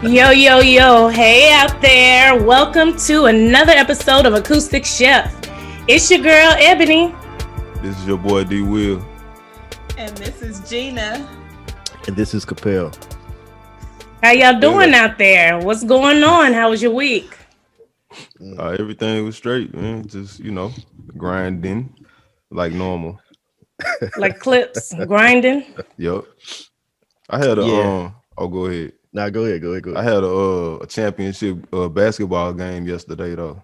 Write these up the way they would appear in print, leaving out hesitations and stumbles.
Yo, yo, yo. Hey out there. Welcome to another episode of Acoustic Chef. It's your girl, Ebony. This is your boy, D. Will. And this is Gina. And this is Capel. How y'all doing out there? What's going on? How was your week? Everything was straight, man. Just, grinding like normal. Like clips, grinding? Yep. I had a, go ahead. Nah, go ahead. I had a championship basketball game yesterday, though.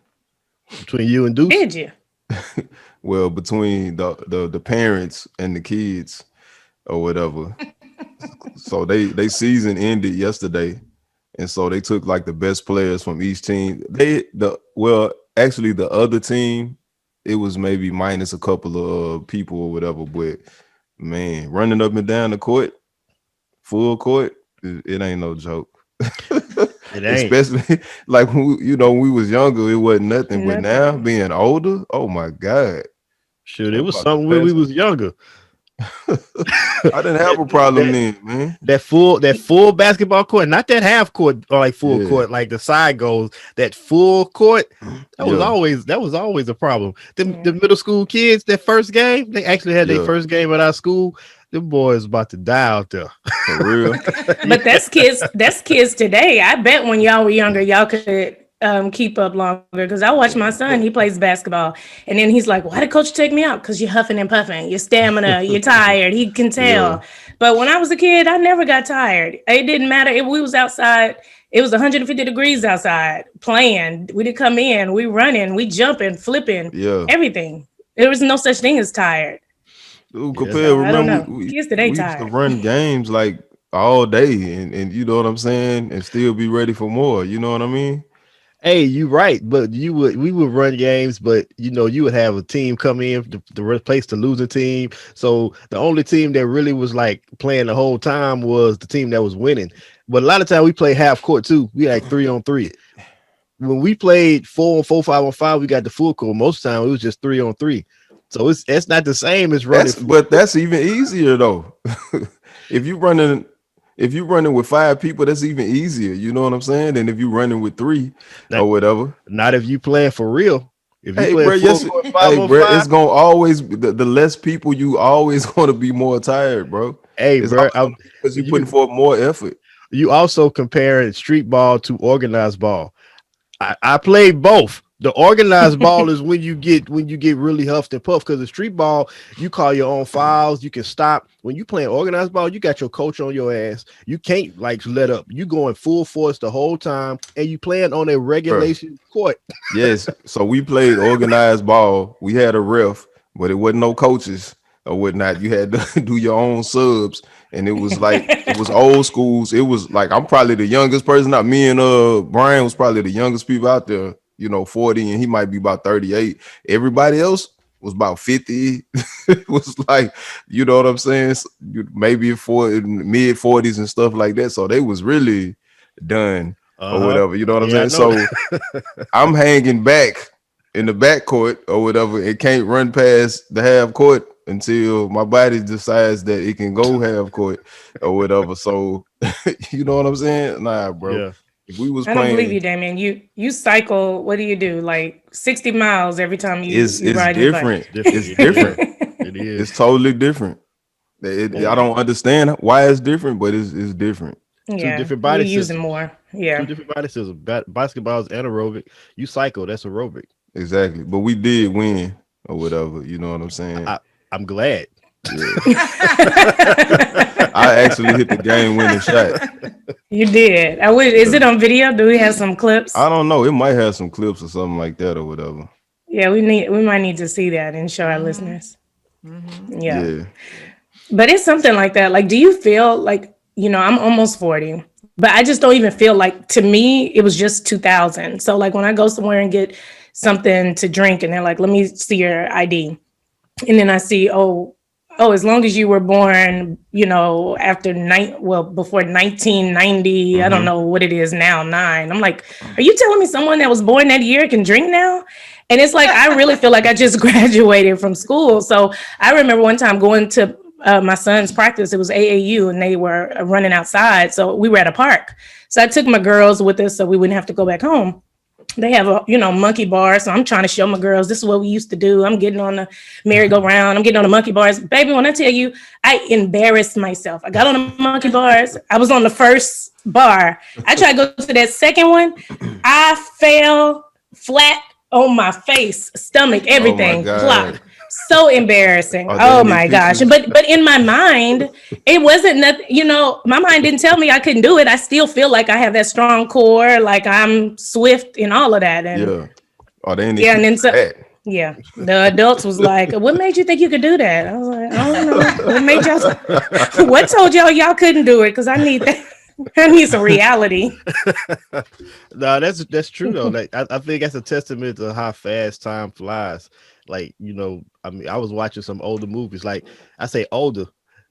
Between you and Deuce? Did you? Well, between the parents and the kids or whatever. So they season ended yesterday, and so they took like the best players from each team. Actually the other team, it was maybe minus a couple of people or whatever, but man, running up and down the court, full court, it ain't no joke. It ain't. Especially like when we was younger, it wasn't nothing. But now being older, oh my God. Shoot, it was something when we was younger. I didn't have a problem then, man. That full basketball court, not that half court or like full court, like the side goes. That full court, that was always a problem. The middle school kids, their first game, they actually had their first game at our school. Them boys about to die out there. For real. But that's kids today. I bet when y'all were younger, y'all could keep up longer, because I watch my son, he plays basketball, and then he's like, why did coach take me out? Because you're huffing and puffing, your stamina, you're tired, he can tell. But when I was a kid, I never got tired. It didn't matter if we was outside, it was 150 degrees outside playing, we did come in, we running, we jumping, flipping, everything. There was no such thing as tired. Dude, remember we used to run games like all day, and you know what I'm saying, and still be ready for more, you know what I mean? Hey, you right, but we would run games, but you would have a team come in to replace the losing team. So the only team that really was like playing the whole time was the team that was winning. But a lot of time we played half court too. We had 3-on-3. When we played 4-on-4, 5-on-5, we got the full court. Most of the time it was just 3-on-3. So it's not the same as running. But that's even easier though. If you running with 5 people, that's even easier. You know what I'm saying? Than if you running with 3 or whatever. Not if you playing for real. If you it's gonna always the less people, you always gonna be more tired, bro. Hey, bro, because you're putting forth more effort. You also comparing street ball to organized ball. I played both. The organized ball is when you get really huffed and puffed, because the street ball, you call your own fouls, you can stop. When you playing organized ball, you got your coach on your ass. You can't like let up. You going full force the whole time, and you playing on a regulation court. Yes. So we played organized ball. We had a ref, but it wasn't no coaches or whatnot. You had to do your own subs, and it was like it was old schools. It was like I'm probably the youngest person. Not me and Brian was probably the youngest people out there. 40, and he might be about 38. Everybody else was about 50. It was like, you know what I'm saying? Maybe mid 40s and stuff like that. So they was really done or whatever. You know what I'm saying? So I'm hanging back in the back court or whatever. It can't run past the half court until my body decides that it can go half court or whatever. So you know what I'm saying? Nah, bro. Yeah. If we was playing, I don't believe you, Damien. You cycle. What do you do? Like 60 miles every time you ride your bike? It's different. It is. It's totally different. I don't understand why it's different, but it's different. Yeah, 2 different body systems. Using more. Yeah, 2 different body systems. Basketball is anaerobic. You cycle. That's aerobic. Exactly. But we did win or whatever. You know what I'm saying? I'm glad. Yeah. I actually hit the game-winning shot. You did. I wish. Is it on video? Do we have some clips? I don't know. It might have some clips or something like that or whatever. Yeah, we might need to see that and show our listeners. Mm-hmm. Yeah. But it's something like that. Like, do you feel like, I'm almost 40, but I just don't even feel like, to me, it was just 2000. So like when I go somewhere and get something to drink and they're like, let me see your ID. And then I see, oh, as long as you were born, after before 1990, I don't know what it is now, 9. I'm like, are you telling me someone that was born that year can drink now? And it's like, I really feel like I just graduated from school. So I remember one time going to my son's practice. It was AAU, and they were running outside, so we were at a park. So I took my girls with us, so we wouldn't have to go back home. They have a monkey bar, so I'm trying to show my girls this is what we used to do. I'm getting on the merry-go-round, I'm getting on the monkey bars. Baby, when I tell you, I embarrassed myself. I got on the monkey bars, I was on the first bar, I tried to go to that second one, I fell flat on my face, stomach, everything, plop. So embarrassing. Oh my gosh. But in my mind, it wasn't nothing, my mind didn't tell me I couldn't do it. I still feel like I have that strong core, like I'm swift and all of that. And and then the adults was like, what made you think you could do that? I was like, I don't know. What made y'all what told y'all couldn't do it? Because I need that. I need some reality. No, that's true though. Like I think that's a testament to how fast time flies. Like, I mean, I was watching some older movies. Like, I say older.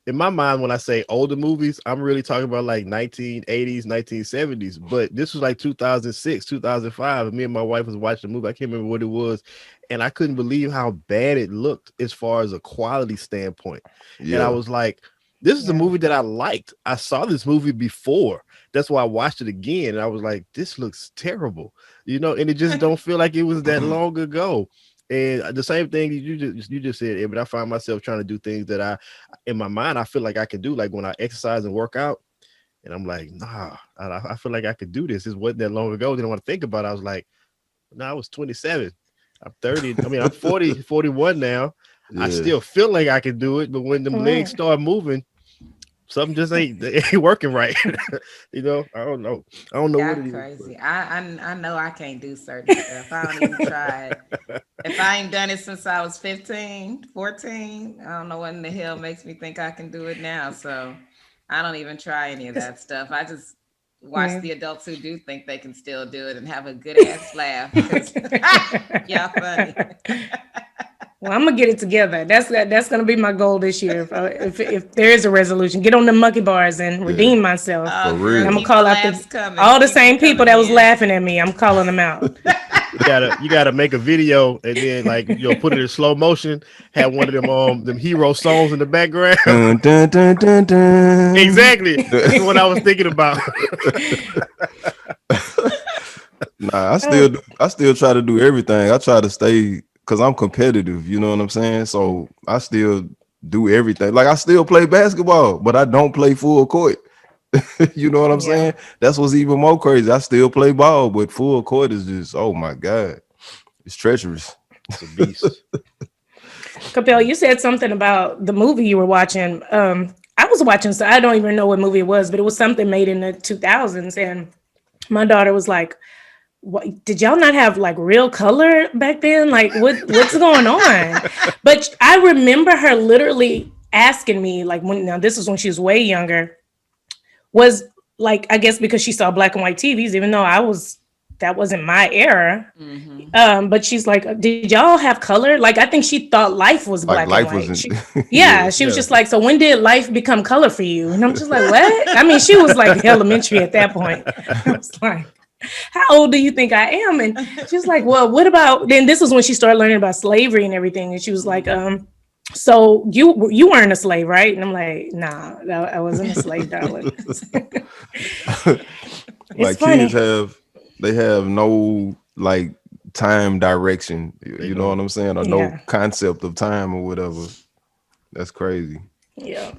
In my mind, when I say older movies, I'm really talking about like 1980s, 1970s. But this was like 2006, 2005. And me and my wife was watching a movie. I can't remember what it was. And I couldn't believe how bad it looked as far as a quality standpoint. Yeah. And I was like, this is a movie that I liked. I saw this movie before. That's why I watched it again. And I was like, this looks terrible, and it just don't feel like it was that long ago. And the same thing you just said, but I find myself trying to do things that in my mind, I feel like I can do. Like when I exercise and work out, and I'm like, nah, I feel like I could do this. It wasn't that long ago. Then I want to think about it. I was like, no, I was 27. I'm 30. I mean, I'm 40, 41 now. Yeah. I still feel like I can do it. But when the legs start moving, something just ain't working right. I don't know. I don't know what it crazy. Is. I know I can't do certain stuff. I don't even try it. If I ain't done it since I was 15, 14, I don't know what in the hell makes me think I can do it now. So I don't even try any of that stuff. I just watch the adults who do think they can still do it and have a good ass laugh. Y'all funny. Well, I'm gonna get it together. That's gonna be my goal this year. If there is a resolution, get on the monkey bars and redeem myself. For real. I'm gonna call out all the same people that was laughing at me. I'm calling them out. You gotta make a video and then put it in slow motion. Have one of them hero songs in the background. Dun, dun, dun, dun, dun. Exactly. That's what I was thinking about. Nah, I still try to do everything. I try to stay. Because I'm competitive, you know what I'm saying? So I still do everything. Like I still play basketball, but I don't play full court. You know what I'm saying? That's what's even more crazy. I still play ball, but full court is just, oh my God. It's treacherous. It's a beast. Capel, you said something about the movie you were watching. I was watching, so I don't even know what movie it was, but it was something made in the 2000s. And my daughter was like, what, did y'all not have like real color back then? Like what's going on? But I remember her literally asking me, like, now this is when she was way younger, was like, I guess because she saw black and white TVs, even though that wasn't my era. Mm-hmm. But she's like, did y'all have color? Like, I think she thought life was black and white. She was just like, so when did life become color for you? And I'm just like, what? I mean, she was like elementary at that point. I was like, how old do you think I am? And she was like, well, what about, then this was when she started learning about slavery and everything. And she was like, so you weren't a slave, right? And I'm like, nah, I wasn't a slave, darling. Like funny. Kids have no like time direction, you know what I'm saying? Or no concept of time or whatever. That's crazy. Yeah.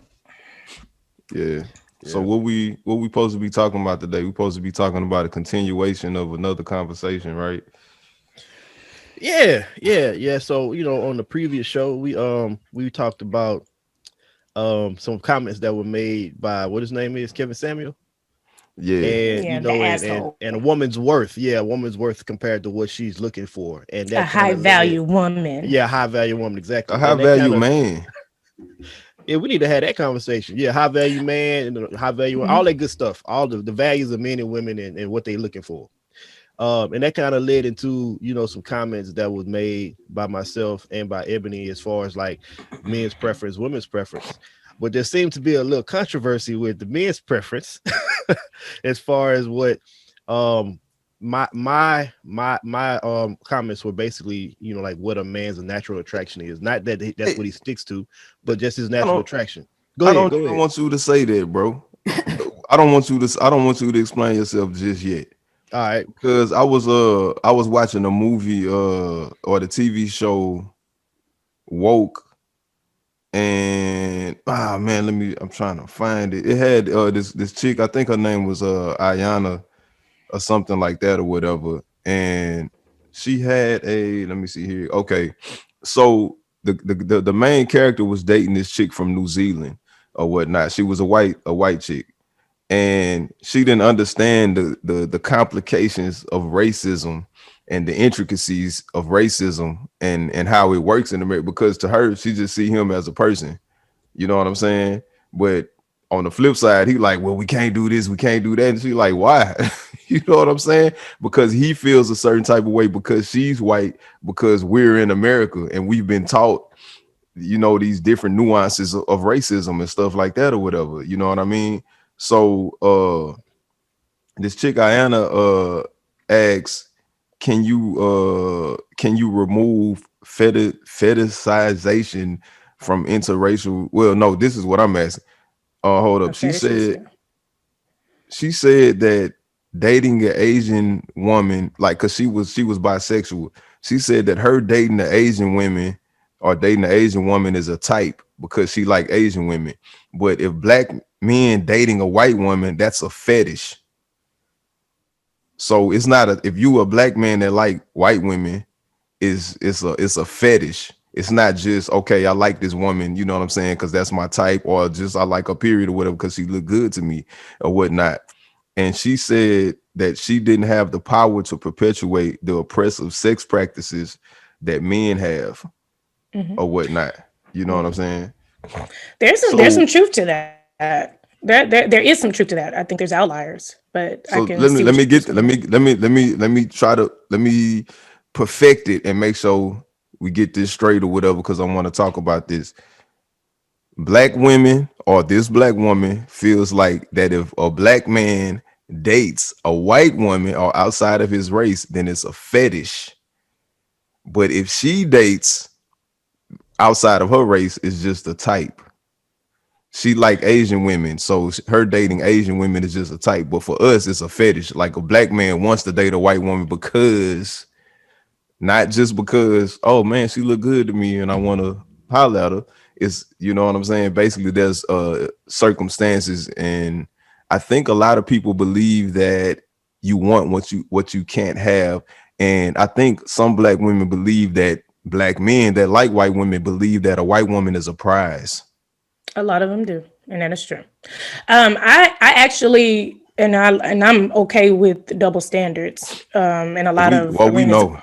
So what we supposed to be talking about today? We're supposed to be talking about a continuation of another conversation, right? Yeah. So on the previous show, we talked about some comments that were made by what his name is, Kevin Samuel. And and a woman's worth. A woman's worth compared to what she's looking for, and that a high value woman. High value woman, exactly. A high value man. Yeah, we need to have that conversation. Yeah, high value man and high value, all that good stuff, all the values of men and women and what they're looking for. And that kind of led into, some comments that was made by myself and by Ebony as far as like men's preference, women's preference. But there seemed to be a little controversy with the men's preference as far as what my comments were basically, like what a man's natural attraction is. Not that that's Hey, what he sticks to, but just his I natural don't attraction. Go I ahead, don't go even ahead. want you to say that, bro. I don't want you to explain yourself just yet. All right. Because I was watching a movie or the TV show Woke, and man, I'm trying to find it. It had this chick, I think her name was Ayana or something like that or whatever. And she had a, let me see here. Okay. So the main character was dating this chick from New Zealand or whatnot. She was a white chick, and she didn't understand the complications of racism and the intricacies of racism and how it works in America, because to her she just see him as a person, you know what I'm saying? But on the flip side, he like, well, we can't do this, we can't do that, and she like, why? You know what I'm saying? Because he feels a certain type of way because she's white, because we're in America and we've been taught, these different nuances of racism and stuff like that or whatever, you know what I mean? So this chick Ayana asks, can you remove fetishization from interracial? Well, no, this is what I'm asking. Hold A up. She fetishist, said yeah. she said that dating an Asian woman, like, cause she was bisexual. She said that her dating the Asian women or dating the Asian woman is a type because she like Asian women. But if black men dating a white woman, that's a fetish. So it's not if you a black man that like white women, it's a fetish. It's not just, okay, I like this woman, you know what I'm saying, because that's my type, or just I like a period or whatever because she looked good to me or whatnot. And she said that she didn't have the power to perpetuate the oppressive sex practices that men have Mhm. or whatnot. You know what I'm Yeah. saying? There's some So truth to that. There is some truth to that. I think there's outliers, but I so can let me see let what me you're get let saying. me try to let me perfect it and make sure we get this straight or whatever, because I want to talk about this. Black women, or this black woman, feels like that if a black man dates a white woman or outside of his race, then it's a fetish. But if she dates outside of her race, it's just a type. She like Asian women, so her dating Asian women is just a type. But for us, it's a fetish. Like a black man wants to date a white woman because, not just because, oh man, she look good to me and I want to holler at her. It's, you know what I'm saying? Basically, there's circumstances, and I think a lot of people believe that you want what you can't have. And I think some black women believe that black men that like white women believe that a white woman is a prize. A lot of them do, and that is true. I actually, I'm okay with double standards. In a lot We of well, we arenas. know.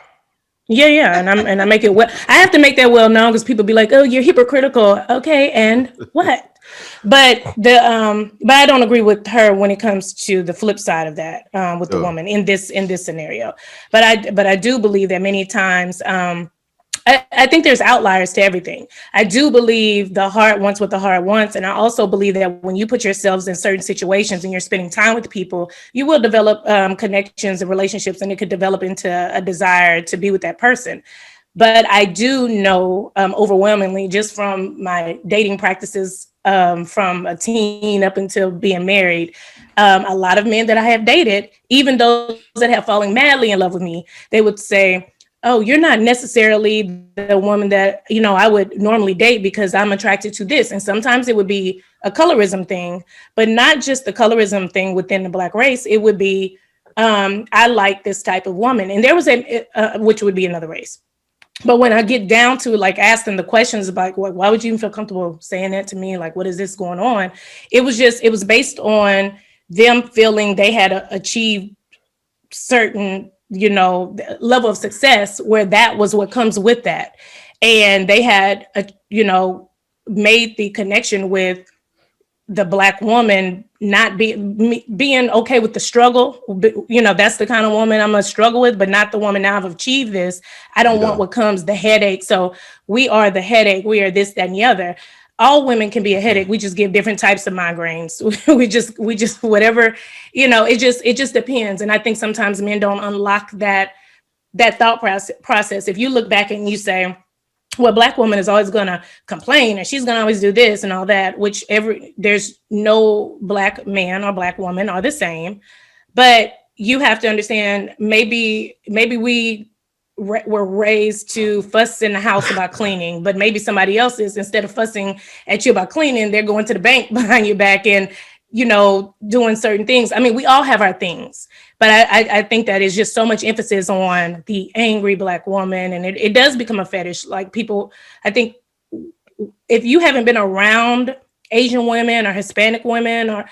Yeah, yeah, and I make it well. I have to make that well known because people be like, "Oh, you're hypocritical." Okay, and what? But I don't agree with her when it comes to the flip side of that, with the Uh, woman in this scenario. But I do believe that many times. I think there's outliers to everything. I do believe the heart wants what the heart wants. And I also believe that when you put yourselves in certain situations and you're spending time with people, you will develop connections and relationships, and it could develop into a desire to be with that person. But I do know overwhelmingly, just from my dating practices, from a teen up until being married, a lot of men that I have dated, even those that have fallen madly in love with me, they would say, "Oh, you're not necessarily the woman that, I would normally date because I'm attracted to this." And sometimes it would be a colorism thing, but not just the colorism thing within the Black race. It would be, I like this type of woman. And there was which would be another race. But when I get down to like asking the questions about, why would you even feel comfortable saying that to me? Like, what is this going on? It was based on them feeling they had achieved certain, level of success, where that was what comes with that. And they had, made the connection with the Black woman not being okay with the struggle. That's the kind of woman I'm gonna struggle with, but not the woman. Now I've achieved this, I don't want yeah. what comes, the headache. So we are the headache, we are this, that, and the other. all women can be a headache. We just give different types of migraines. we just whatever, it just depends. And I think sometimes men don't unlock that thought process. If you look back and you say, well, Black woman is always going to complain and she's going to always do this and all that, which there's no Black man or Black woman are the same. But you have to understand, maybe we were raised to fuss in the house about cleaning, but maybe somebody else is, instead of fussing at you about cleaning, they're going to the bank behind your back and, doing certain things. I mean, we all have our things, but I think that is just so much emphasis on the angry Black woman. And it does become a fetish. Like, people, I think, if you haven't been around Asian women or Hispanic women, or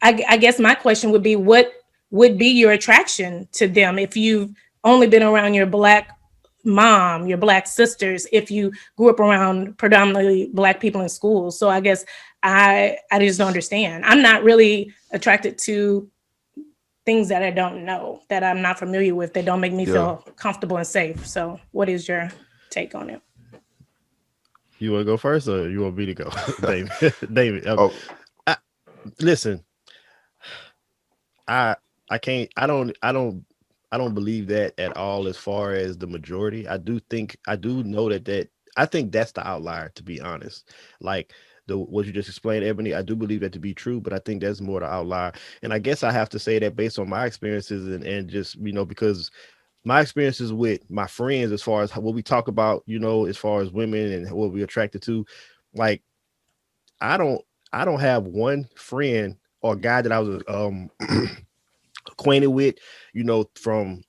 I guess my question would be, what would be your attraction to them if you've only been around your Black mom, your Black sisters, if you grew up around predominantly Black people in school? So I guess I just don't understand. I'm not really attracted to things that I don't know, that I'm not familiar with, that don't make me feel comfortable and safe. So what is your take on it? You want to go first, or you want me to go? David. David. Listen, I can't. I don't believe that at all. As far as the majority, I do know that I think that's the outlier. To be honest, like what you just explained, Ebony, I do believe that to be true, but I think that's more the outlier. And I guess I have to say that based on my experiences and just because my experiences with my friends, as far as what we talk about, as far as women and what we're attracted to, like I don't have one friend or guy that I was acquainted with, from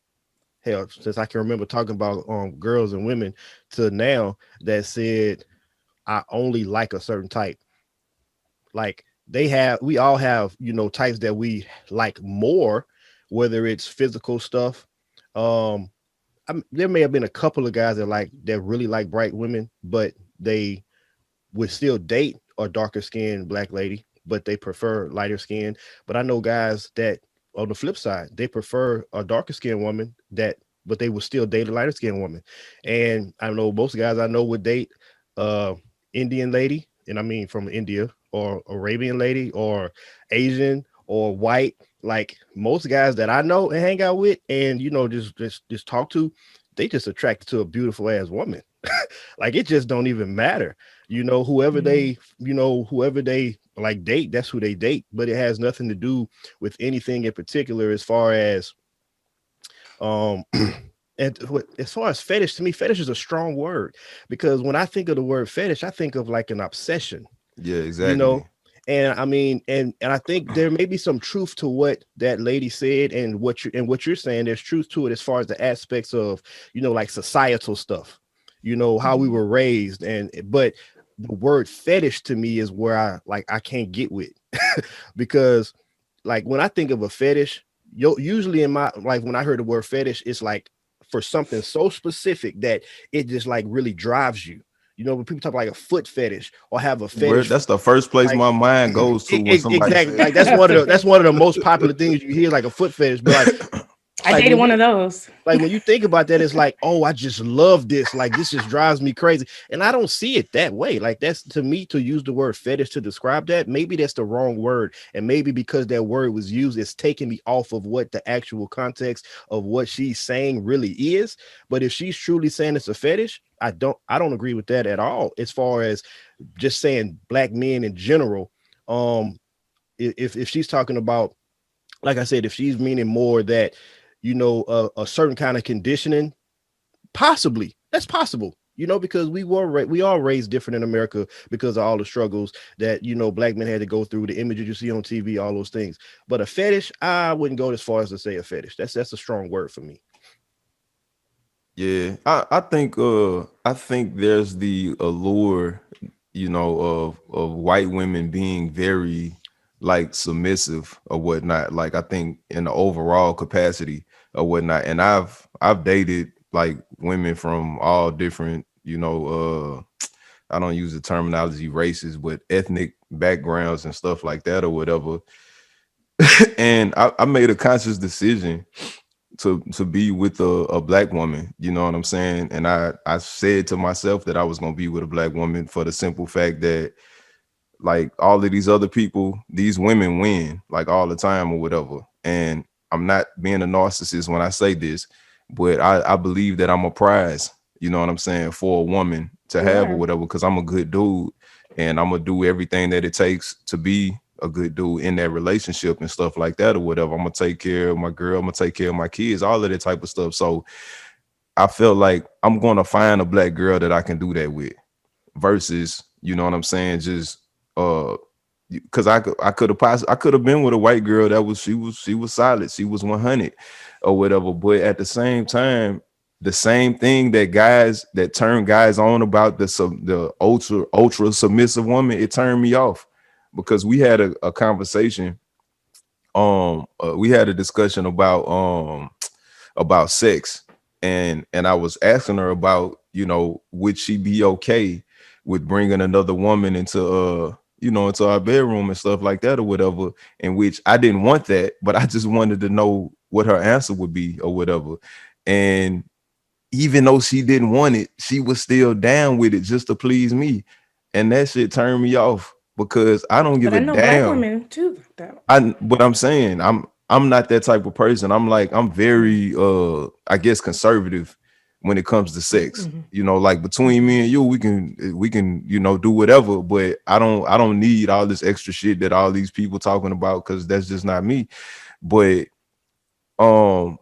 hell, since I can remember talking about girls and women to now, that said I only like a certain type. Like we all have, types that we like more, whether it's physical stuff. There may have been a couple of guys that really like bright women, but they would still date a darker skinned Black lady, but they prefer lighter skin. But I know guys that, on the flip side, they prefer a darker skinned woman but they would still date a lighter skinned woman. And I know most guys I know would date Indian lady, and I mean from India, or Arabian lady, or Asian, or white. Like most guys that I know and hang out with and just talk to, they just attracted to a beautiful ass woman. Like it just don't even matter. Whoever they like date, that's who they date. But it has nothing to do with anything in particular as far as and as far as fetish, to me, fetish is a strong word, because when I think of the word fetish, I think of like an obsession. Yeah, exactly. And I mean, and I think there may be some truth to what that lady said, and what you're saying. There's truth to it as far as the aspects of, like societal stuff, how we were raised. But the word fetish to me is where I can't get with, because like when I think of a fetish, usually in my, like when I heard the word fetish, it's like for something so specific that it just like really drives you. When people talk like a foot fetish or have a fetish, That's the first place my mind goes to when somebody exactly says. like that's one of the most popular things you hear, like a foot fetish. But like I dated one of those. Like when you think about that, it's like, oh, I just love this. Like this just drives me crazy. And I don't see it that way. Like that's, to me, to use the word fetish to describe that, maybe that's the wrong word. And maybe because that word was used, it's taking me off of what the actual context of what she's saying really is. But if she's truly saying it's a fetish, I don't agree with that at all. As far as just saying Black men in general, if she's talking about, like I said, if she's meaning more that, a certain kind of conditioning, possibly that's possible, because we all raised different in America because of all the struggles that, Black men had to go through, the images you see on TV, all those things. But a fetish, I wouldn't go as far as to say a fetish. That's a strong word for me. Yeah, I think there's the allure, of white women being very like submissive or whatnot. Like I think in the overall capacity or whatnot. And I've dated like women from all different, I don't use the terminology races, but ethnic backgrounds and stuff like that or whatever. And I made a conscious decision to be with a Black woman, you know what I'm saying? And I said to myself that I was going to be with a Black woman for the simple fact that like all of these other people, these women win like all the time or whatever. And I'm not being a narcissist when I say this, but I believe that I'm a prize, you know what I'm saying, for a woman to You have or are. whatever, because I'm a good dude and I'm gonna do everything that it takes to be a good dude in that relationship and stuff like that or whatever. I'm gonna take care of my girl, I'm gonna take care of my kids, all of that type of stuff. So I feel like I'm gonna find a black girl that I can do that with versus, you know what I'm saying, just uh because I could have been with a white girl that was she was solid, she was 100 or whatever. But at the same time, the same thing that guys that turn guys on about the ultra submissive woman, it turned me off because we had a conversation. We had a discussion about sex, and I was asking her about, you know, would she be okay with bringing another woman into you know, into our bedroom and stuff like that or whatever, in which I didn't want that, but I just wanted to know what her answer would be or whatever. And even though she didn't want it, she was still down with it just to please me. And that shit turned me off because I don't give But a I know black damn. women too, though. But I'm saying I'm not that type of person. I'm very I guess conservative when it comes to sex. Mhm. You know, like between me and you, we can, you know, do whatever, but I don't need all this extra shit that all these people talking about because that's just not me. But um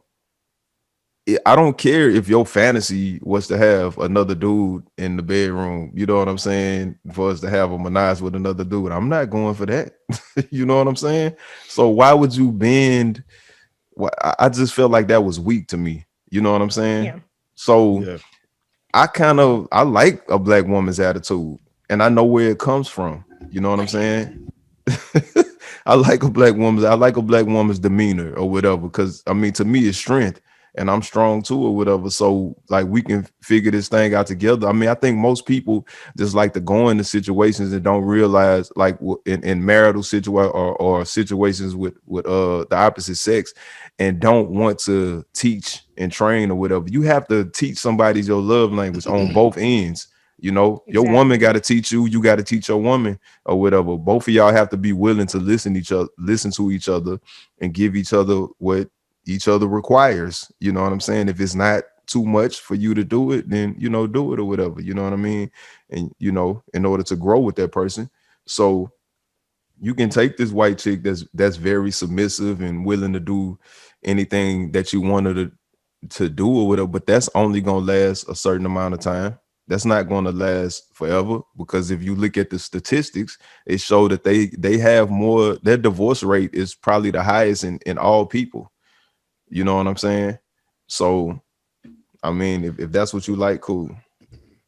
I don't care if your fantasy was to have another dude in the bedroom, you know what I'm saying? For us to have a menage with another dude, I'm not going for that. You know what I'm saying? So why would you bend? I just felt like that was weak to me. You know what I'm saying? Yeah. So Yeah. I like a black woman's attitude, and I know where it comes from. You know what I'm saying? I like a black woman's demeanor or whatever, because I mean, to me it's strength and I'm strong too or whatever. So like we can figure this thing out together. I mean, I think most people just like to go into situations and don't realize, like in marital situation or situations with the opposite sex, and don't want to teach and train or whatever. You have to teach somebody your love language on both ends. You know, your woman got Exactly. to teach you, you got to teach your woman or whatever. Both of y'all have to be willing to listen to each other, and give each other what each other requires. You know what I'm saying? If it's not too much for you to do it, then, you know, do it or whatever. You know what I mean? And, you know, in order to grow with that person. So you can take this white chick that's very submissive and willing to do anything that you want her to do or whatever, but that's only gonna last a certain amount of time. That's not gonna last forever, because if you look at the statistics, it show that they have more. Their divorce rate is probably the highest in all people. You know what I'm saying? So I mean, if that's what you like, cool.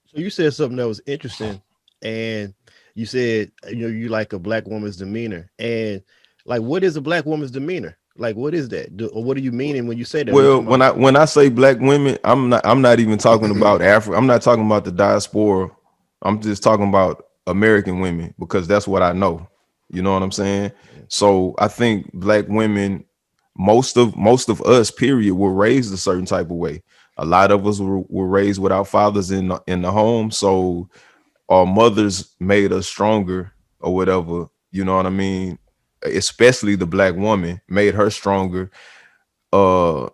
So you said something that was interesting, and you said you like a black woman's demeanor, and like what is a black woman's demeanor? Like what is that? Or what are you meaning when you say that? Are you Well, talking about? when I say black women, I'm not even talking about Africa. I'm not talking about the diaspora. I'm just talking about American women, because that's what I know. You know what I'm saying? So I think black women, most of us, period, were raised a certain type of way. A lot of us were raised without fathers in the home, so our mothers made us stronger or whatever. You know what I mean? Especially the black woman made her stronger, uh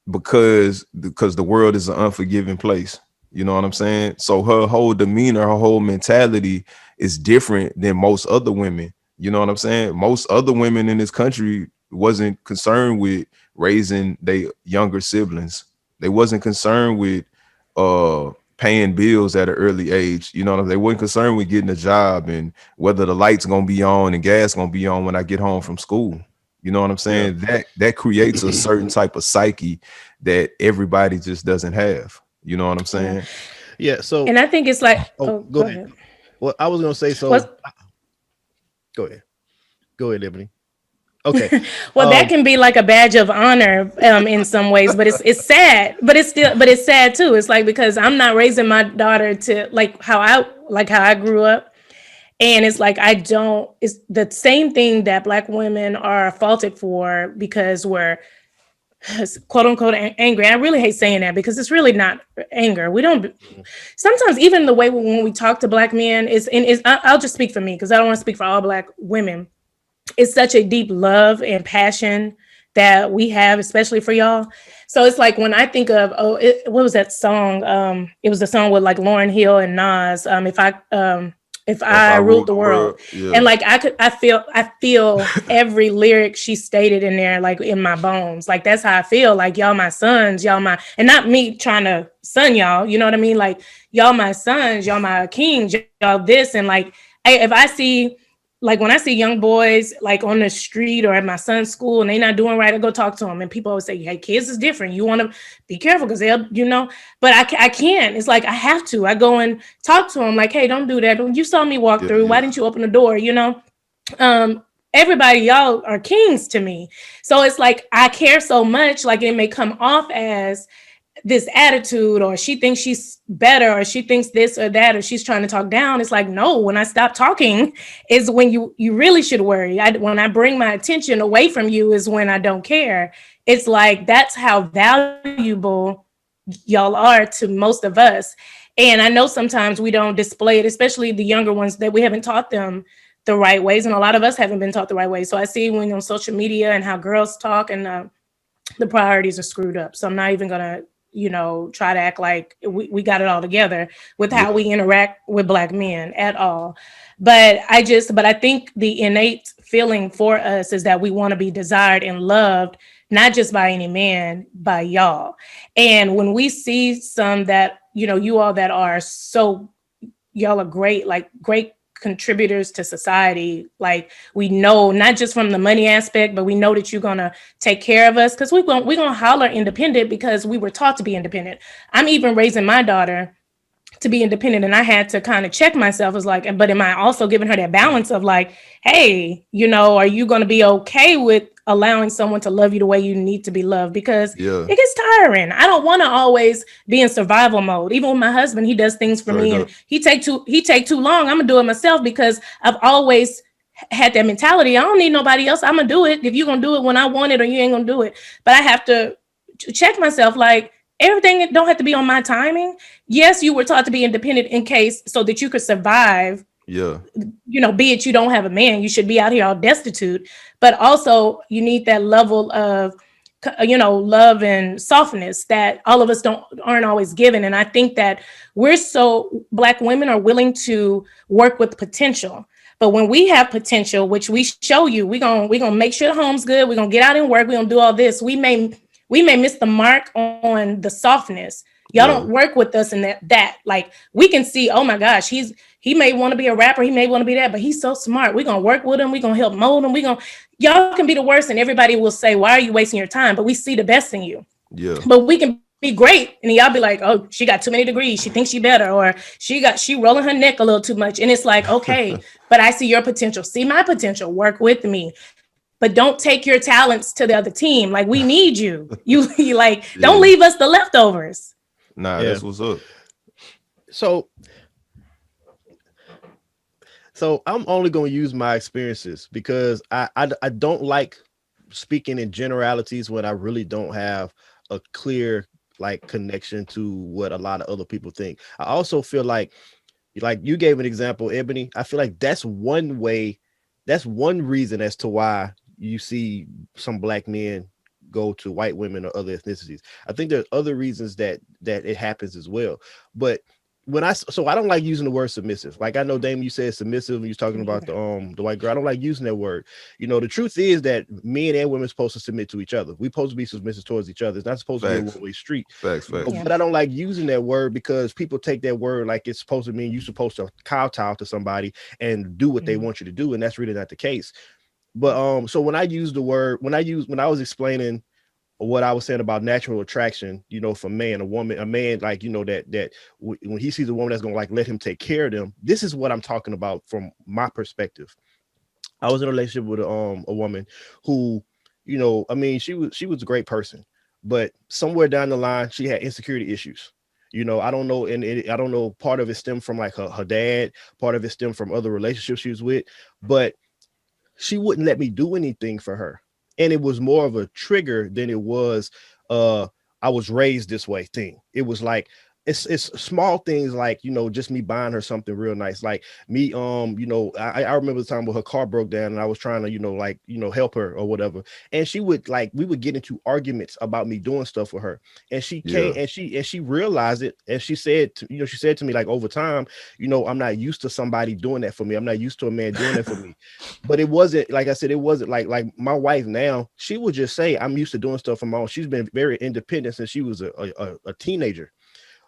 because the world is an unforgiving place. You know what I'm saying? So her whole demeanor, her whole mentality is different than most other women. You know what I'm saying? Most other women in this country wasn't concerned with raising their younger siblings. They wasn't concerned with paying bills at an early age. You know, they weren't concerned with getting a job and whether the lights gonna be on and gas gonna be on when I get home from school. You know what I'm Yeah. saying? That creates a certain type of psyche that everybody just doesn't have. You know what I'm Yeah. saying? Yeah. So And I think it's like, oh, oh, go go ahead. ahead. Well, I was gonna say so. Well, Go ahead. Go ahead, Ebony. Okay. well, that can be like a badge of honor in some ways, but it's sad, but it's sad too. It's like, because I'm not raising my daughter to like how I grew up. And it's like, I don't, it's the same thing that black women are faulted for, because we're quote unquote angry. I really hate saying that because it's really not anger. We don't. Sometimes even the way when we talk to Black men is, and is I'll just speak for me because I don't want to speak for all Black women. It's such a deep love and passion that we have, especially for y'all. So it's like when I think of, what was that song? It was the song with like Lauryn Hill and Nas. If If I I ruled ruled the the world, world, and yeah, like I feel every lyric she stated in there, like in my bones. Like that's how I feel. Like y'all my sons, y'all my, and not me trying to son y'all. You know what I mean? Like y'all my sons, y'all my kings, y'all this, and like if I see, like when I see young boys like on the street or at my son's school and they not doing right, I go talk to them. And people always say, "Hey, kids is different. You want to be careful because they'll, you know." But I can't. It's like I have to. I go and talk to them like, "Hey, don't do that. You saw me walk yeah, through. Why yeah, didn't you open the door?" You know. Um, Everybody, y'all are kings to me. So it's like I care so much. Like it may come off as this attitude, or she thinks she's better, or she thinks this or that, or she's trying to talk down. It's like, no, when I stop talking is when you really should worry. When I bring my attention away from you is when I don't care. It's like that's how valuable y'all are to most of us. And I know sometimes we don't display it, especially the younger ones, that we haven't taught them the right ways, and a lot of us haven't been taught the right way. So I see when on social media and how girls talk, and the priorities are screwed up. So I'm not even gonna, try to act like we got it all together with how yeah, we interact with Black men at all. But I think the innate feeling for us is that we want to be desired and loved, not just by any man, by y'all. And when we see some that, you all that are so, y'all are great, like great contributors to society. Like we know not just from the money aspect, but we know that you're gonna take care of us because we're gonna holler independent because we were taught to be independent. I'm even raising my daughter to be independent, and I had to kind of check myself as like, but am I also giving her that balance of like, hey, are you going to be okay with allowing someone to love you the way you need to be loved? Because yeah. it gets tiring. I don't want to always be in survival mode. Even with my husband, he does things for Straight me and up. he take too long, I'm gonna do it myself because I've always had that mentality. I don't need nobody else. I'm gonna do it. If you're gonna do it when I want it, or you ain't gonna do it. But I have to check myself, like everything don't have to be on my timing. Yes, you were taught to be independent in case so that you could survive. Yeah, Be it you don't have a man, you should be out here all destitute. But also, you need that level of, love and softness that all of us aren't always given. And I think that Black women are willing to work with potential. But when we have potential, which we show you, we're gonna make sure the home's good. We're gonna get out and work. We're gonna do all this. We may miss the mark on the softness. Y'all don't yeah, work with us in that like we can see, oh my gosh, he may want to be a rapper, he may want to be that, but he's so smart. We're gonna work with him, we're gonna help mold him, y'all can be the worst, and everybody will say, why are you wasting your time? But we see the best in you. yeah, But we can be great, and y'all be like, oh, she got too many degrees, she thinks she better, or she rolling her neck a little too much. And it's like, okay, but I see your potential, see my potential, work with me. But don't take your talents to the other team. Like we need you. You like don't yeah. leave us the leftovers. Nah, Yeah. that's what's up. So I'm only going to use my experiences because I don't like speaking in generalities when I really don't have a clear like connection to what a lot of other people think. I also feel like you gave an example, Ebony. I feel like that's one way, that's one reason as to why you see some Black men go to white women or other ethnicities. I think there's other reasons that it happens as well. But I don't like using the word submissive. Like I know, Damon, you said submissive when you're talking Me about either. the white girl. I don't like using that word. The truth is that men and women are supposed to submit to each other. We're supposed to be submissive towards each other. It's not supposed to be a Facts, one-way street. facts, facts. Yeah. But I don't like using that word because people take that word like it's supposed to mean you're supposed to kowtow to somebody and do what they Mhm. want you to do, and that's really not the case. But so when I use the word, when I was explaining what I was saying about natural attraction, for man, a man, like, when he sees a woman that's going to like let him take care of them, this is what I'm talking about from my perspective. I was in a relationship with a woman who, I mean, she was a great person, but somewhere down the line, she had insecurity issues. I don't know, and I don't know. Part of it stemmed from like her dad. Part of it stemmed from other relationships she was with, but she wouldn't let me do anything for her. And it was more of a trigger than it was I was raised this way thing. It was like it's small things like, just me buying her something real nice. Like me, I remember the time when her car broke down and I was trying to, help her or whatever. And she would like, we would get into arguments about me doing stuff for her. And she came Yeah. and she realized it. And she said, she said to me, like, over time, I'm not used to somebody doing that for me. I'm not used to a man doing that for me. But it wasn't, like I said, it wasn't like my wife now, she would just say, I'm used to doing stuff for my own. She's been very independent since she was a teenager,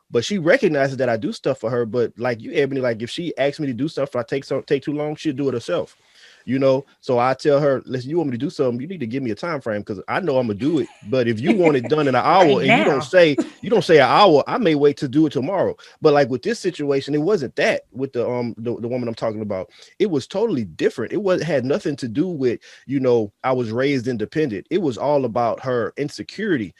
but she recognizes that I do stuff for her. But like you, Ebony, like if she asks me to do stuff, if I take too long, she'll do it herself. So I tell her, listen, you want me to do something, you need to give me a time frame, because I know I'm gonna do it. But if you want it done in an Right hour and now. you don't say an hour, I may wait to do it tomorrow. But like with this situation, it wasn't that with the woman I'm talking about. It was totally different. Had nothing to do with, I was raised independent. It was all about her insecurity.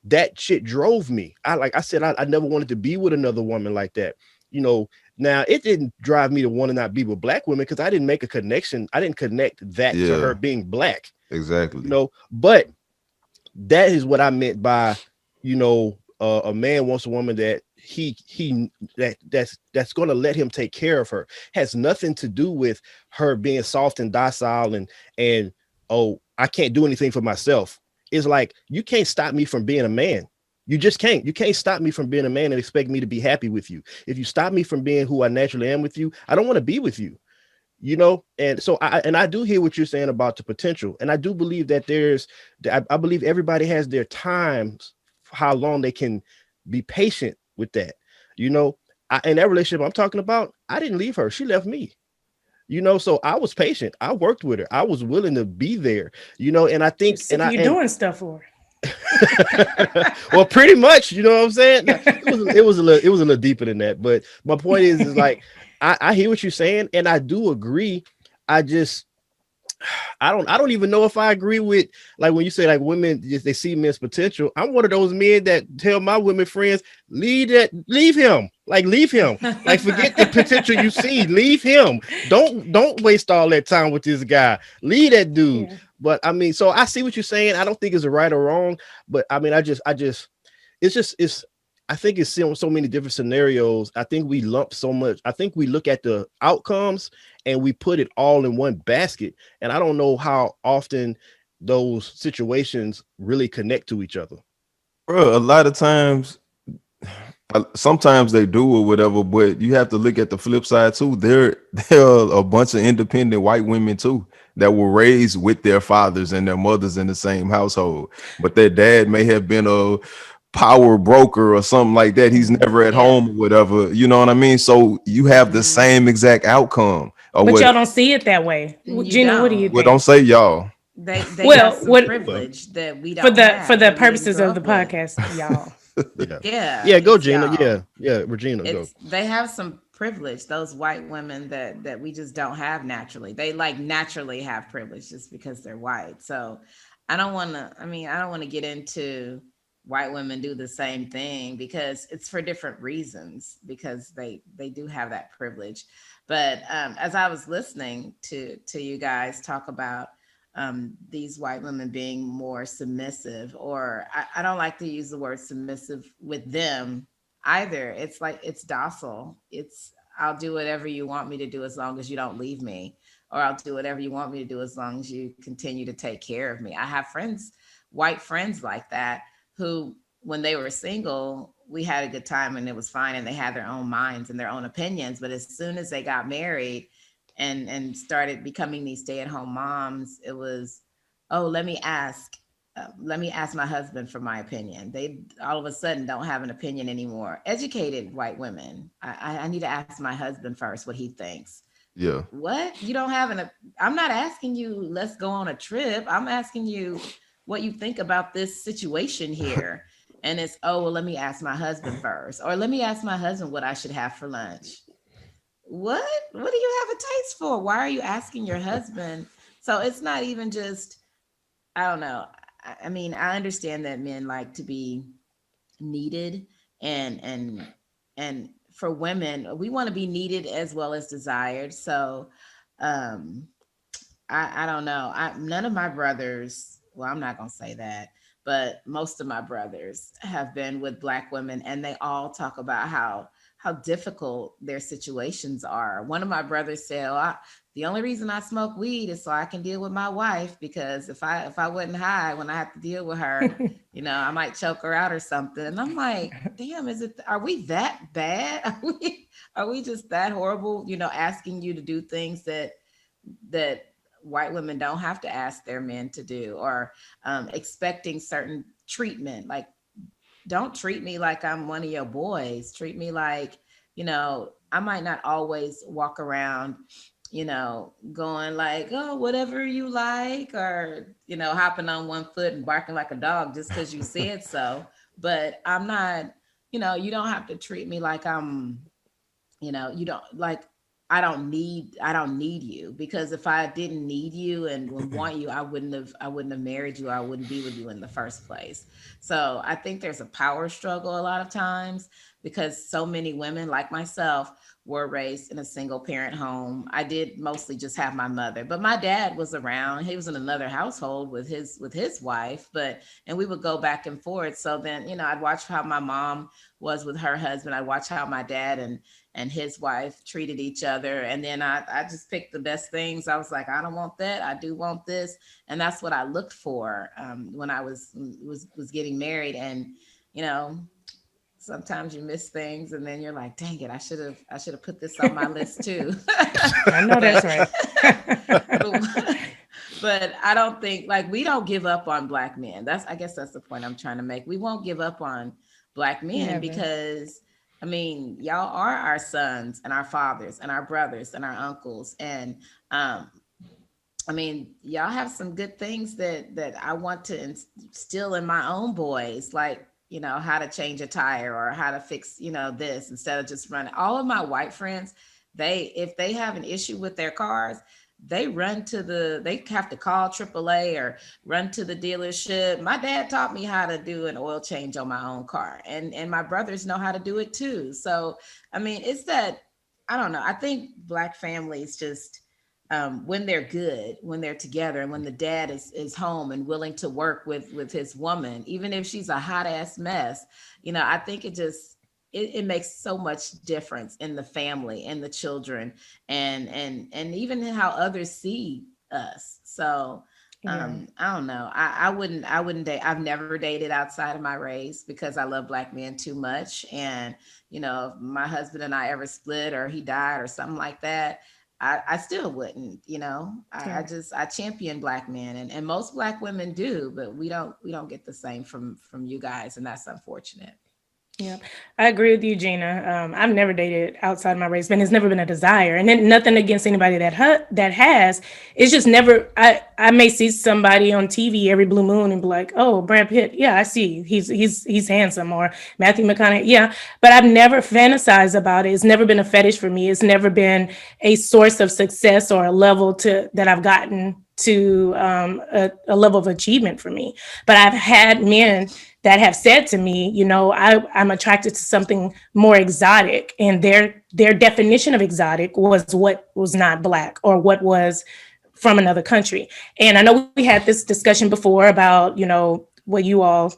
That shit drove me. Like I said, I never wanted to be with another woman like that. You know, Now it didn't drive me to want to not be with black women, because I didn't make a connection. I didn't connect that to her Yeah. being black, Exactly. but that is what I meant by, a man wants a woman that that's going to let him take care of her. Has nothing to do with her being soft and docile and oh, I can't do anything for myself. It's like, you can't stop me from being a man. You just can't. You can't stop me from being a man and expect me to be happy with you. If you stop me from being who I naturally am with you, I don't want to be with you. And so I do hear what you're saying about the potential, and I do believe that I believe everybody has their times, how long they can be patient with that. In that relationship I'm talking about, I didn't leave her, she left me. So I was patient, I worked with her, I was willing to be there. And I You think said you doing stuff for well, pretty much, you know what I'm saying. No, it was a little deeper than that, but my point is her. like, I hear what you're saying, and I do agree. I just I don't even know if I agree with, like, when you say like women they see men's potential. I'm one of those men that tell my women friends, leave him, leave him, like forget the potential you see, leave him. Don't waste all that time with this guy. Leave that dude. Yeah. But I mean, so I see what you're saying. I don't think it's a right or wrong, but I mean, I just it's I think it's so many different scenarios. I think we lump so much. I think we look at the outcomes and we put it all in one basket. And I don't know how often those situations really connect to each other. Bro, a lot of times, sometimes they do or whatever, but you have to look at the flip side too. There are a bunch of independent white women too that were raised with their fathers and their mothers in the same household, but their dad may have been a power broker or something like that. He's Mhm. never at Yeah. home or whatever. You know what I mean? So you have the Hmm. same exact outcome or But what. y'all don't see it that way. You Gina, what do you don't. Well, don't think? say y'all. They got Well, some what Well, privilege that we for don't the have, that we didn't purposes grow of the up with. podcast, y'all. yeah. Yeah, Yeah, go it's Gina. y'all. Yeah, Regina, go. It's they have some privilege, those white women that we just don't have naturally. They like naturally have privilege just because they're white. So I don't want to get into white women do the same thing, because it's for different reasons, because they do have that privilege. But as I was listening to you guys talk about these white women being more submissive, or I don't like to use the word submissive with them either. It's like, it's docile. It's, I'll do whatever you want me to do as long as you don't leave me, or I'll do whatever you want me to do as long as you continue to take care of me. I have friends, white friends like that, who, when they were single, we had a good time and it was fine, and they had their own minds and their own opinions. But as soon as they got married and started becoming these stay-at-home moms, it was, oh, let me ask my husband for my opinion. They all of a sudden don't have an opinion anymore. Educated white women, I need to ask my husband first what he thinks. Yeah. What? You don't have an, I'm not asking you, let's go on a trip. I'm asking you what you think about this situation here. And it's, oh, well, let me ask my husband first. Or let me ask my husband what I should have for lunch. What do you have a taste for? Why are you asking your husband? So it's not even just, I don't know. I mean, I understand that men like to be needed, and for women, we want to be needed as well as desired. So um I don't know. None of my brothers well, I'm not going to say that, but most of my brothers have been with Black women, and they all talk about how difficult their situations are. One of my brothers said, "Oh, the only reason I smoke weed is so I can deal with my wife, because if I wasn't high when I have to deal with her, I might choke her out or something." And I'm like, damn, are we that bad? Are we just that horrible, asking you to do things that white women don't have to ask their men to do, or expecting certain treatment, like, don't treat me like I'm one of your boys. Treat me like, I might not always walk around, going like, oh, whatever you like, or, hopping on one foot and barking like a dog just because you said so. But I'm not, you don't have to treat me like you don't like, I don't need you, because if I didn't need you and would want you, I wouldn't have married you. I wouldn't be with you in the first place. So I think there's a power struggle a lot of times, because so many women like myself were raised in a single parent home. I did mostly just have my mother, but my dad was around. He was in another household with his wife, and we would go back and forth. So then, I'd watch how my mom was with her husband. I'd watch how my dad and his wife treated each other. And then I just picked the best things. I was like, I don't want that. I do want this. And that's what I looked for when I was getting married. And, you know, sometimes you miss things and then you're like, dang it, I should have put this on my list too. I know that's but, right. but I don't think, like, we don't give up on Black men. I guess that's the point I'm trying to make. We won't give up on Black men Never. because, I mean, y'all are our sons and our fathers and our brothers and our uncles. And I mean, y'all have some good things that I want to instill in my own boys, like, how to change a tire or how to fix, this, instead of just running. All of my white friends, if they have an issue with their cars, they have to call AAA or run to the dealership. My dad taught me how to do an oil change on my own car, and my brothers know how to do it too. So, I mean, it's that, I don't know. I think Black families just, when they're good, when they're together, and when the dad is home and willing to work with his woman, even if she's a hot ass mess, I think it makes so much difference in the family and the children, and even in how others see us. So I don't know. I wouldn't date. I've never dated outside of my race because I love Black men too much. And, if my husband and I ever split or he died or something like that, I still wouldn't, I champion Black men, and most Black women do, but we don't get the same from you guys. And that's unfortunate. Yeah, I agree with you, Gina. I've never dated outside my race, but it's never been a desire, and then nothing against anybody that has. It's just never. I may see somebody on TV every blue moon and be like, "Oh, Brad Pitt, yeah, I see. He's handsome," or Matthew McConaughey, yeah. But I've never fantasized about it. It's never been a fetish for me. It's never been a source of success or a level that I've gotten to a level of achievement for me. But I've had men that have said to me, I'm attracted to something more exotic, and their definition of exotic was what was not Black or what was from another country. And I know we had this discussion before about, what you all,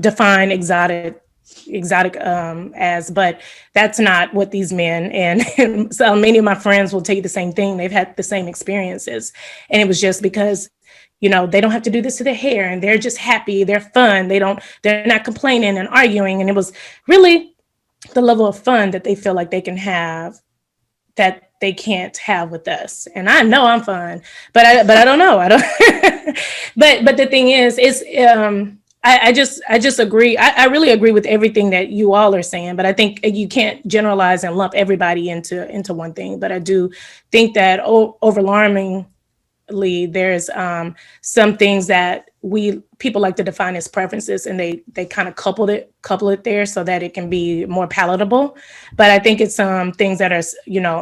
define exotic as, but that's not what these men and so many of my friends will tell you the same thing. They've had the same experiences, and it was just because they don't have to do this to their hair, and they're just happy, they're fun, they're not complaining and arguing. And it was really the level of fun that they feel like they can have that they can't have with us. And I know I'm fun, but I don't know. I don't. but the thing is, I just agree. I really agree with everything that you all are saying, but I think you can't generalize and lump everybody into one thing. But I do think that overwhelmingly there's some things that people like to define as preferences, and they kind of couple it there so that it can be more palatable. But I think it's things that are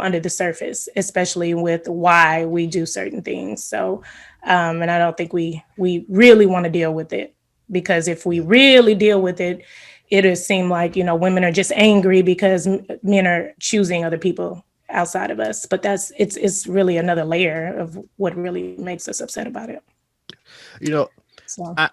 under the surface, especially with why we do certain things. So and I don't think we really want to deal with it, because if we really deal with it, it'll seem like women are just angry because men are choosing other people outside of us. But it's really another layer of what really makes us upset about it. You know, So I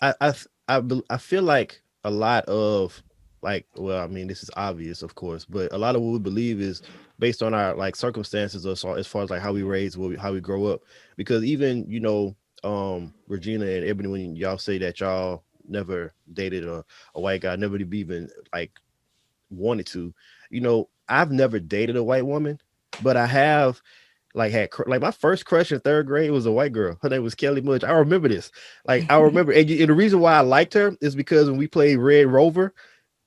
I feel like a lot of like, well, I mean, this is obvious, of course, but a lot of what we believe is based on our like circumstances, or so, as far as like how we raise, how we grow up. Because even Regina and Ebony, when y'all say that y'all never dated a white guy, never even like wanted to, I've never dated a white woman, but I have like like my first crush in third grade was a white girl. Her name was Kelly Mudge. I remember this. Like I remember, and the reason why I liked her is because when we played Red Rover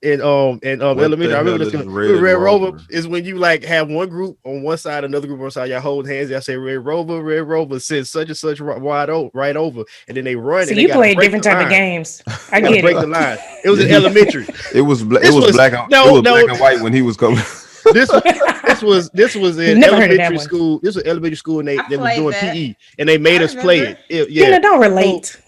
in What elementary, the I remember hell this. is Red Red Rover Rover? is when you like have one group on one side, another group on the side. Y'all hold hands. Y'all say Red Rover, sends such and such right over, and then they run so and they you got to play break different the type of line. games. I They got to get break the it. line. It was Yeah, in elementary. it This was was it was no. black and white when he was coming. This this was in Never heard of that elementary one. school. This was elementary school, and they I they was played doing that. PE, and they made I us play remember. it. Yeah. Tina, don't So, relate.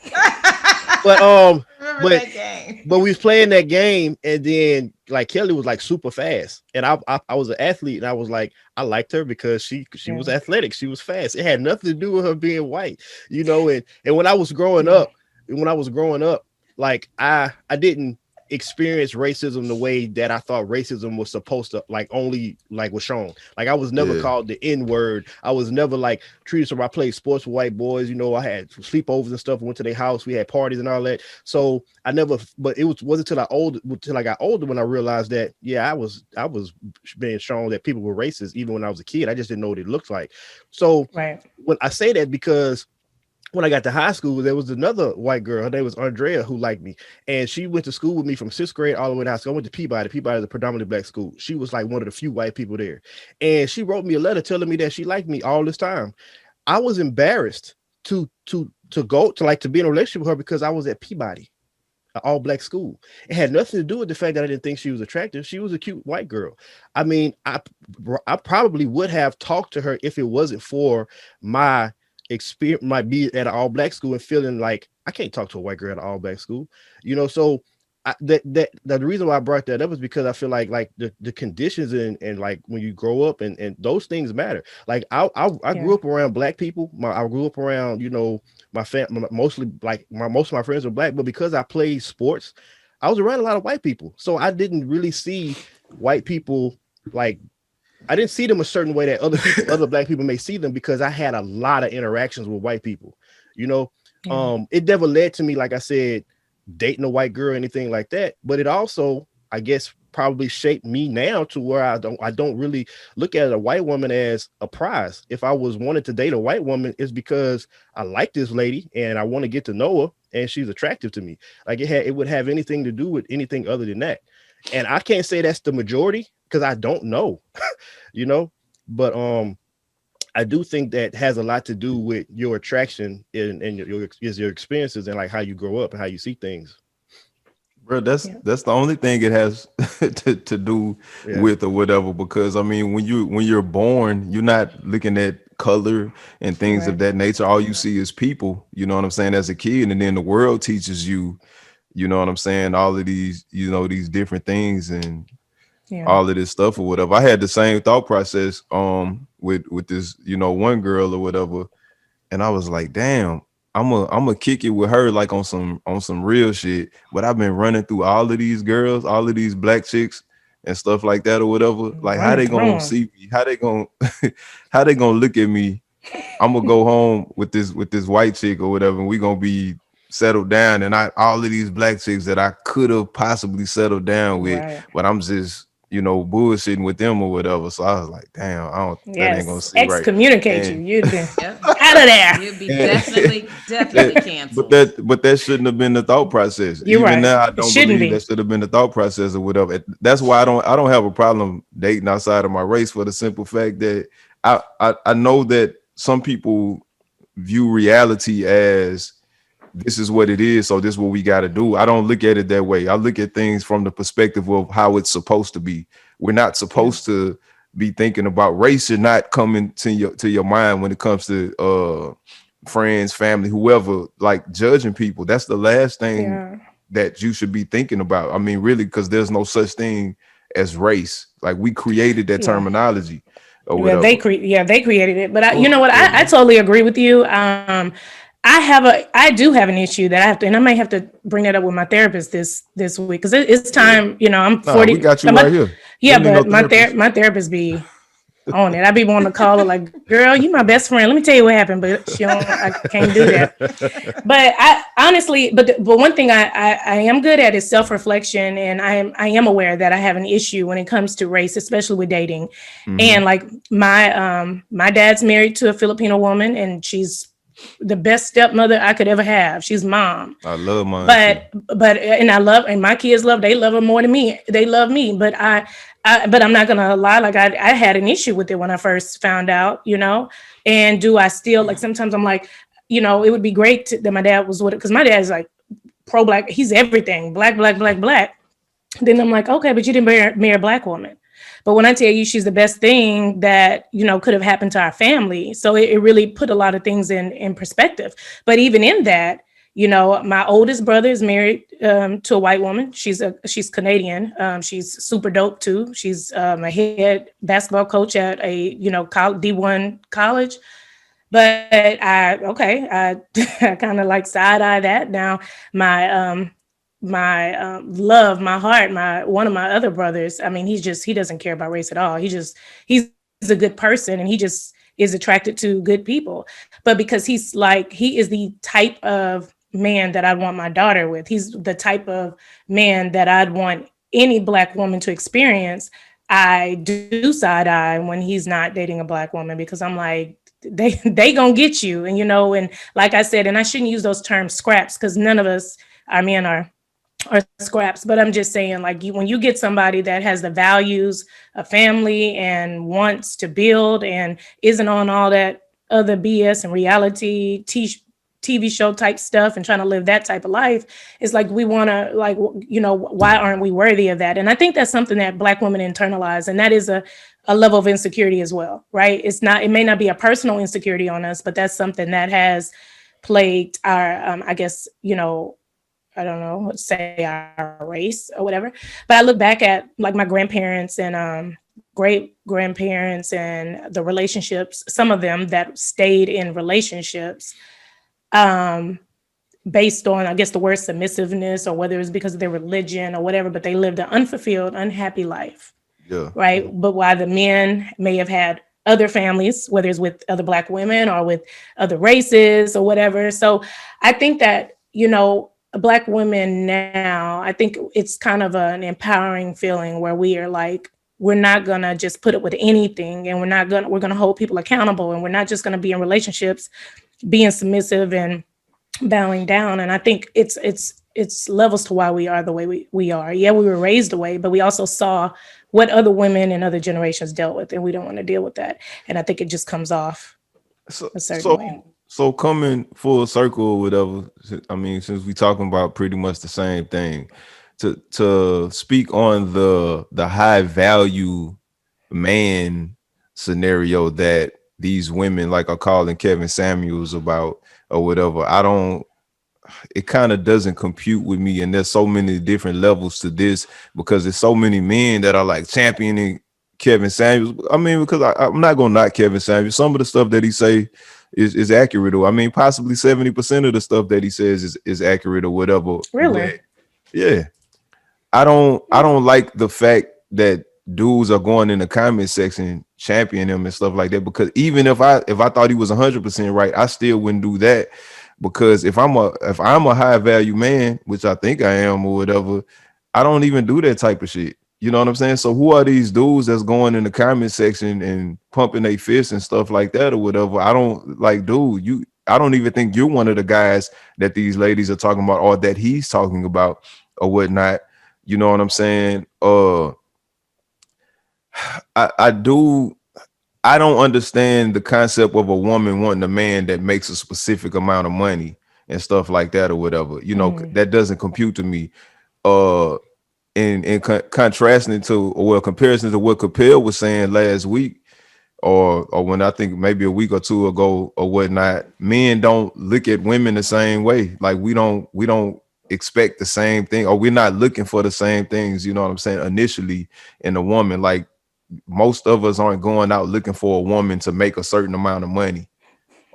but Remember but that game. but we was playing that game, and then like Kelly was like super fast, and I was an athlete, and I was like I liked her because she Yeah. was athletic, she was fast. It had nothing to do with her being white, And when I was growing Yeah. up, like I didn't experience racism the way that I thought racism was supposed to, like only like was shown. Like I was never Yeah, called the N word. I was never like treated. So I played sports with white boys. I had sleepovers and stuff. Went to their house. We had parties and all that. So I never. But it wasn't until I got older when I realized that yeah, I was being shown that people were racist even when I was a kid. I just didn't know what it looked like. So Right. when I say that, because when I got to high school, there was another white girl. Her name was Andrea, who liked me, and she went to school with me from sixth grade all the way to high school. I went to Peabody. Peabody is a predominantly black school. She was like one of the few white people there, and she wrote me a letter telling me that she liked me all this time. I was embarrassed to go to like to be in a relationship with her because I was at Peabody, an all black school. It had nothing to do with the fact that I didn't think she was attractive. She was a cute white girl. I mean, I probably would have talked to her if it wasn't for my experience, might be at an all black school and feeling like I can't talk to a white girl at an all black school. So the reason why I brought that up is because I feel like the conditions and like when you grow up and those things matter. Like I Yeah. grew up around black people. I grew up around my family, mostly like most of my friends are black, but because I played sports, I was around a lot of white people. So I didn't really see white people like I didn't see them a certain way that other black people may see them because I had a lot of interactions with white people. You know, Yeah. it never led to me, like I said, dating a white girl or anything like that. But it also, I guess, probably shaped me now to where I don't really look at a white woman as a prize. If I was wanted to date a white woman, it's because I like this lady and I want to get to know her and she's attractive to me. Like it would have anything to do with anything other than that. And I can't say that's the majority because I don't know, you know, but I do think that has a lot to do with your attraction and your experiences and like how you grow up and how you see things. bro. That's Yeah. that's the only thing it has to do Yeah. with or whatever. Because I mean, when you're born, you're not looking at color and things of Right. that nature. All you see is people. You know what I'm saying? As a kid, and then the world teaches you. You know what I'm saying? All of these, these different things and Yeah. all of this stuff or whatever. I had the same thought process with this, one girl or whatever. And I was like, damn, I'm a kick it with her like on some real shit. But I've been running through all of these girls, all of these black chicks and stuff like that or whatever. Like how Running they through gonna 'em. see me? How they gonna how they gonna look at me? I'm gonna go home with this white chick or whatever, and we gonna be settled down. And all of these black chicks that I could have possibly settled down with, Right. but I'm just bullshitting with them or whatever. So I was like, damn, I don't that ain't gonna Yes. sit right. Excommunicate you. And You'd be Yep. out of there. You'd be and definitely that, but canceled. that shouldn't have been the thought process. You're Even right. now, I It don't shouldn't believe be. that should have been the thought process or whatever. That's why I don't have a problem dating outside of my race for the simple fact that I know that some people view reality as this is what it is, so this is what we got to do. I don't look at it that way. I look at things from the perspective of how it's supposed to be. We're not Yeah. supposed to be thinking about race. Should not come into your mind when it comes to friends, family, whoever, like judging people. That's the last thing Yeah. that you should be thinking about. I mean, really, because there's no such thing as race. Like we created that Yeah. terminology or Yeah, they whatever. created it. But you know Well, what? I yeah. totally agree with you. I do have an issue that I have to, and I might have to bring that up with my therapist this week because it's Yeah. time. You know, I'm Nah, we 40. got you right here. We Yeah, don't need no but therapist. my therapist be on it. I be wanting to call her like, girl, you my best friend. Let me tell you what happened, but she don't. I can't do that. But I honestly, but one thing I am good at is self reflection, and I am aware that I have an issue when it comes to race, especially with dating. Mm-hmm. And like my dad's married to a Filipino woman, and she's the best stepmother I could ever have. She's mom. I love mine too. But and I love, and my kids they love her more than me. They love me, but but I'm not gonna lie, like I had an issue with it when I first found out, and do I still, like, sometimes I'm like, it would be great that my dad was with it, because my dad is like pro black, he's everything, black, black, black, black. Then I'm like, okay, but you didn't marry a black woman. But when I tell you she's the best thing that, could have happened to our family. So it really put a lot of things in perspective. But even in that, my oldest brother is married to a white woman. She's Canadian. She's super dope too. She's a head basketball coach at a, D1 college. But I kind of like side eye that. Now my love, my heart, my one of my other brothers, I mean, he doesn't care about race at all. He's a good person, and he just is attracted to good people. But because he is the type of man that I'd want my daughter with. He's the type of man that I'd want any black woman to experience. I do side eye when he's not dating a black woman, because I'm like, they gonna get you. And like I said, and I shouldn't use those terms scraps, because none of us, our men, are scraps. But I'm just saying, like, when you get somebody that has the values of family and wants to build and isn't on all that other BS and reality TV show type stuff and trying to live that type of life, it's like, we want to, like, why aren't we worthy of that? And I think that's something that black women internalize, and that is a level of insecurity as well, right? It may not be a personal insecurity on us, but that's something that has plagued our, I guess, I don't know, let's say our race or whatever. But I look back at, like, my grandparents and great grandparents and the relationships, some of them that stayed in relationships um, based on, I guess, the word submissiveness, or whether it's because of their religion or whatever, but they lived an unfulfilled, unhappy life, Yeah. right? But while the men may have had other families, whether it's with other black women or with other races or whatever. So I think that, black women now, I think it's kind of an empowering feeling where we are like, we're not gonna just put up with anything, and we're gonna hold people accountable, and we're not just gonna be in relationships being submissive and bowing down. And I think it's levels to why we are the way we are. Yeah, we were raised away, but we also saw what other women and other generations dealt with, and we don't want to deal with that. And I think it just comes off So a certain way. so coming full circle or whatever. I mean, since we talking about pretty much the same thing, to speak on the high value man scenario that these women like are calling Kevin Samuels about or whatever. I don't. It kind of doesn't compute with me, and there's so many different levels to this because there's so many men that are like championing Kevin Samuels. I mean, because I'm not gonna knock Kevin Samuels. Some of the stuff that he say is accurate, or I mean, possibly 70% of the stuff that he says is accurate or whatever. Really? But yeah, I don't like the fact that dudes are going in the comment section championing him and stuff like that, because even if I thought he was 100% right, I still wouldn't do that, because if I'm a high value man, which I think I am or whatever, I don't even do that type of shit. You know what I'm saying? So who are these dudes that's going in the comment section and pumping their fists and stuff like that or whatever? I don't like, dude, I don't even think you're one of the guys that these ladies are talking about or that he's talking about or whatnot. You know what I'm saying? I do. I don't understand the concept of a woman wanting a man that makes a specific amount of money and stuff like that or whatever. You know, that doesn't compute to me. Uh, in contrasting to, or well, comparison to what Capel was saying last week, or when I think maybe a week or two ago or whatnot, men don't look at women the same way. Like we don't expect the same thing, or we're not looking for the same things. You know what I'm saying? Initially in a woman, like most of us aren't going out looking for a woman to make a certain amount of money.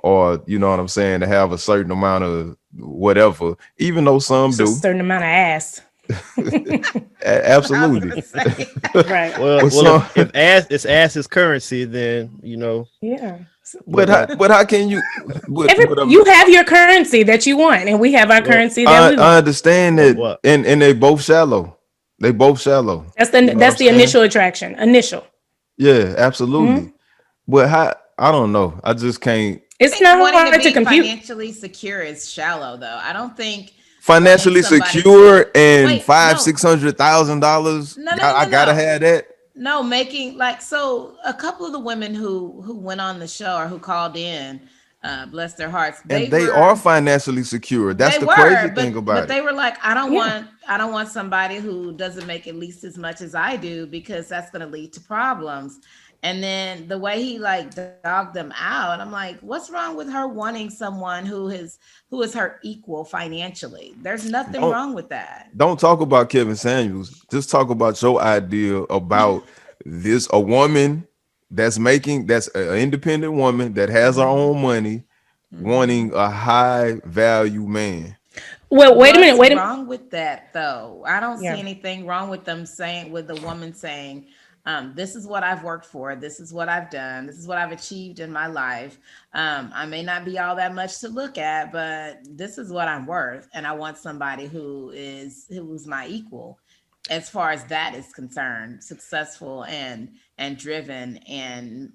or you know what I'm saying, to have a certain amount of whatever, even though some It's a do. certain amount of ass. I was Absolutely. gonna say. Right. Well, But well, some, if ass is currency, then Yeah. but but how can you, You have your currency that you want, and we have our well, currency that we I want. understand well, that, what? and they both shallow. They both shallow. You know what I'm That's the saying? initial attraction. Initial. Yeah, absolutely. Mhm. But how, I don't know. I just can't. It's Think not wanting to hard to be compute. financially secure is shallow, though. I don't think wanting Financially somebody secure to and wait. five, No, $600,000. no, no, no, I no, gotta no. have that. No, making like so. A couple of the women who went on the show or who called in, bless their hearts, And they are financially secure. That's they the crazy were, thing but about it. they were like, Yeah. I don't want somebody who doesn't make at least as much as I do because that's going to lead to problems. And then the way he like dogged them out, I'm like, what's wrong with her wanting someone who is her equal financially? There's nothing Don't wrong with that. don't talk about Kevin Samuels. Just talk about your idea about this, a woman that's an independent woman that has her Mhm, own money, mhm. wanting a high value man. Well, wait a minute. What's Wait a minute. wrong with that though? I don't see Yeah. anything wrong with them saying, with the woman saying, this is what I've worked for, this is what I've done, this is what I've achieved in my life. I may not be all that much to look at, but this is what I'm worth. And I want somebody who's my equal as far as that is concerned, successful and driven and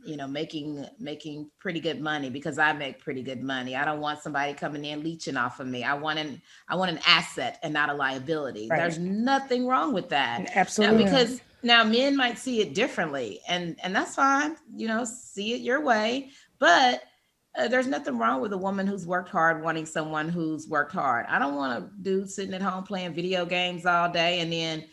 making pretty good money because I make pretty good money. I don't want somebody coming in leeching off of me. I want an asset and not a liability. Right. There's nothing wrong with that. Now Absolutely not. because now men might see it differently and that's fine, see it your way, but there's nothing wrong with a woman who's worked hard wanting someone who's worked hard. I don't want a dude sitting at home playing video games all day and then,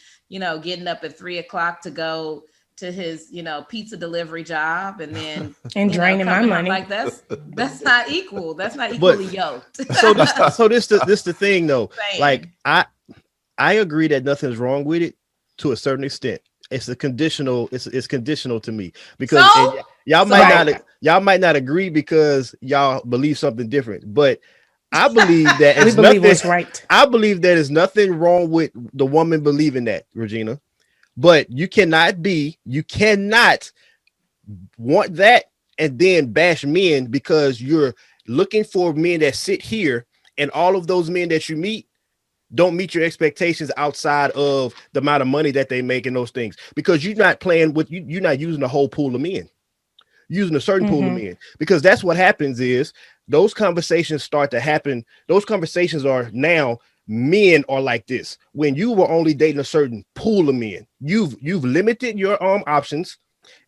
getting up at 3 o'clock to go to his, pizza delivery job and then, And draining my coming home money. like that's not equal. That's not But equally yoked. so this the thing though. Like Saying. I agree that nothing's wrong with it to a certain extent. It's a conditional. It's conditional to me because and So, y'all so might not Right. y'all might not agree because y'all believe something different. But I believe that We it's believe nothing. what's right. I believe that there's nothing wrong with the woman believing that, Regina. But you cannot want that and then bash men because you're looking for men that sit here and all of those men that you meet don't meet your expectations outside of the amount of money that they make and those things because you're not playing with you're not using the whole pool of men, using a certain pool of Hmm. men because that's what happens is those conversations start to happen. Those conversations are now men are like this. When you were only dating a certain pool of men, you've limited your options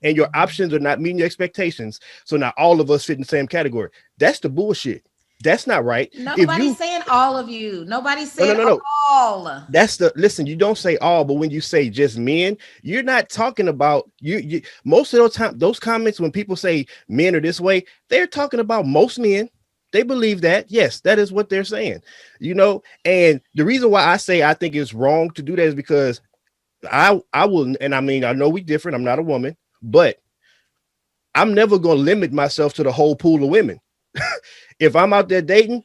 and your options are not meeting your expectations. So now all of us fit in the same category. That's the bullshit. That's not right. If nobody's you saying all of you. Nobody's no no saying no no all. that's the listen, you don't say all, but when you say just men, you're not talking about you most of those time those comments when people say men are this way, they're talking about most men. They believe that. Yes, that is what they're saying. And the reason why I say I think it's wrong to do that is because I will, and I mean I know we different. I'm not a woman, but I'm never gonna limit myself to the whole pool of women. If I'm out there dating,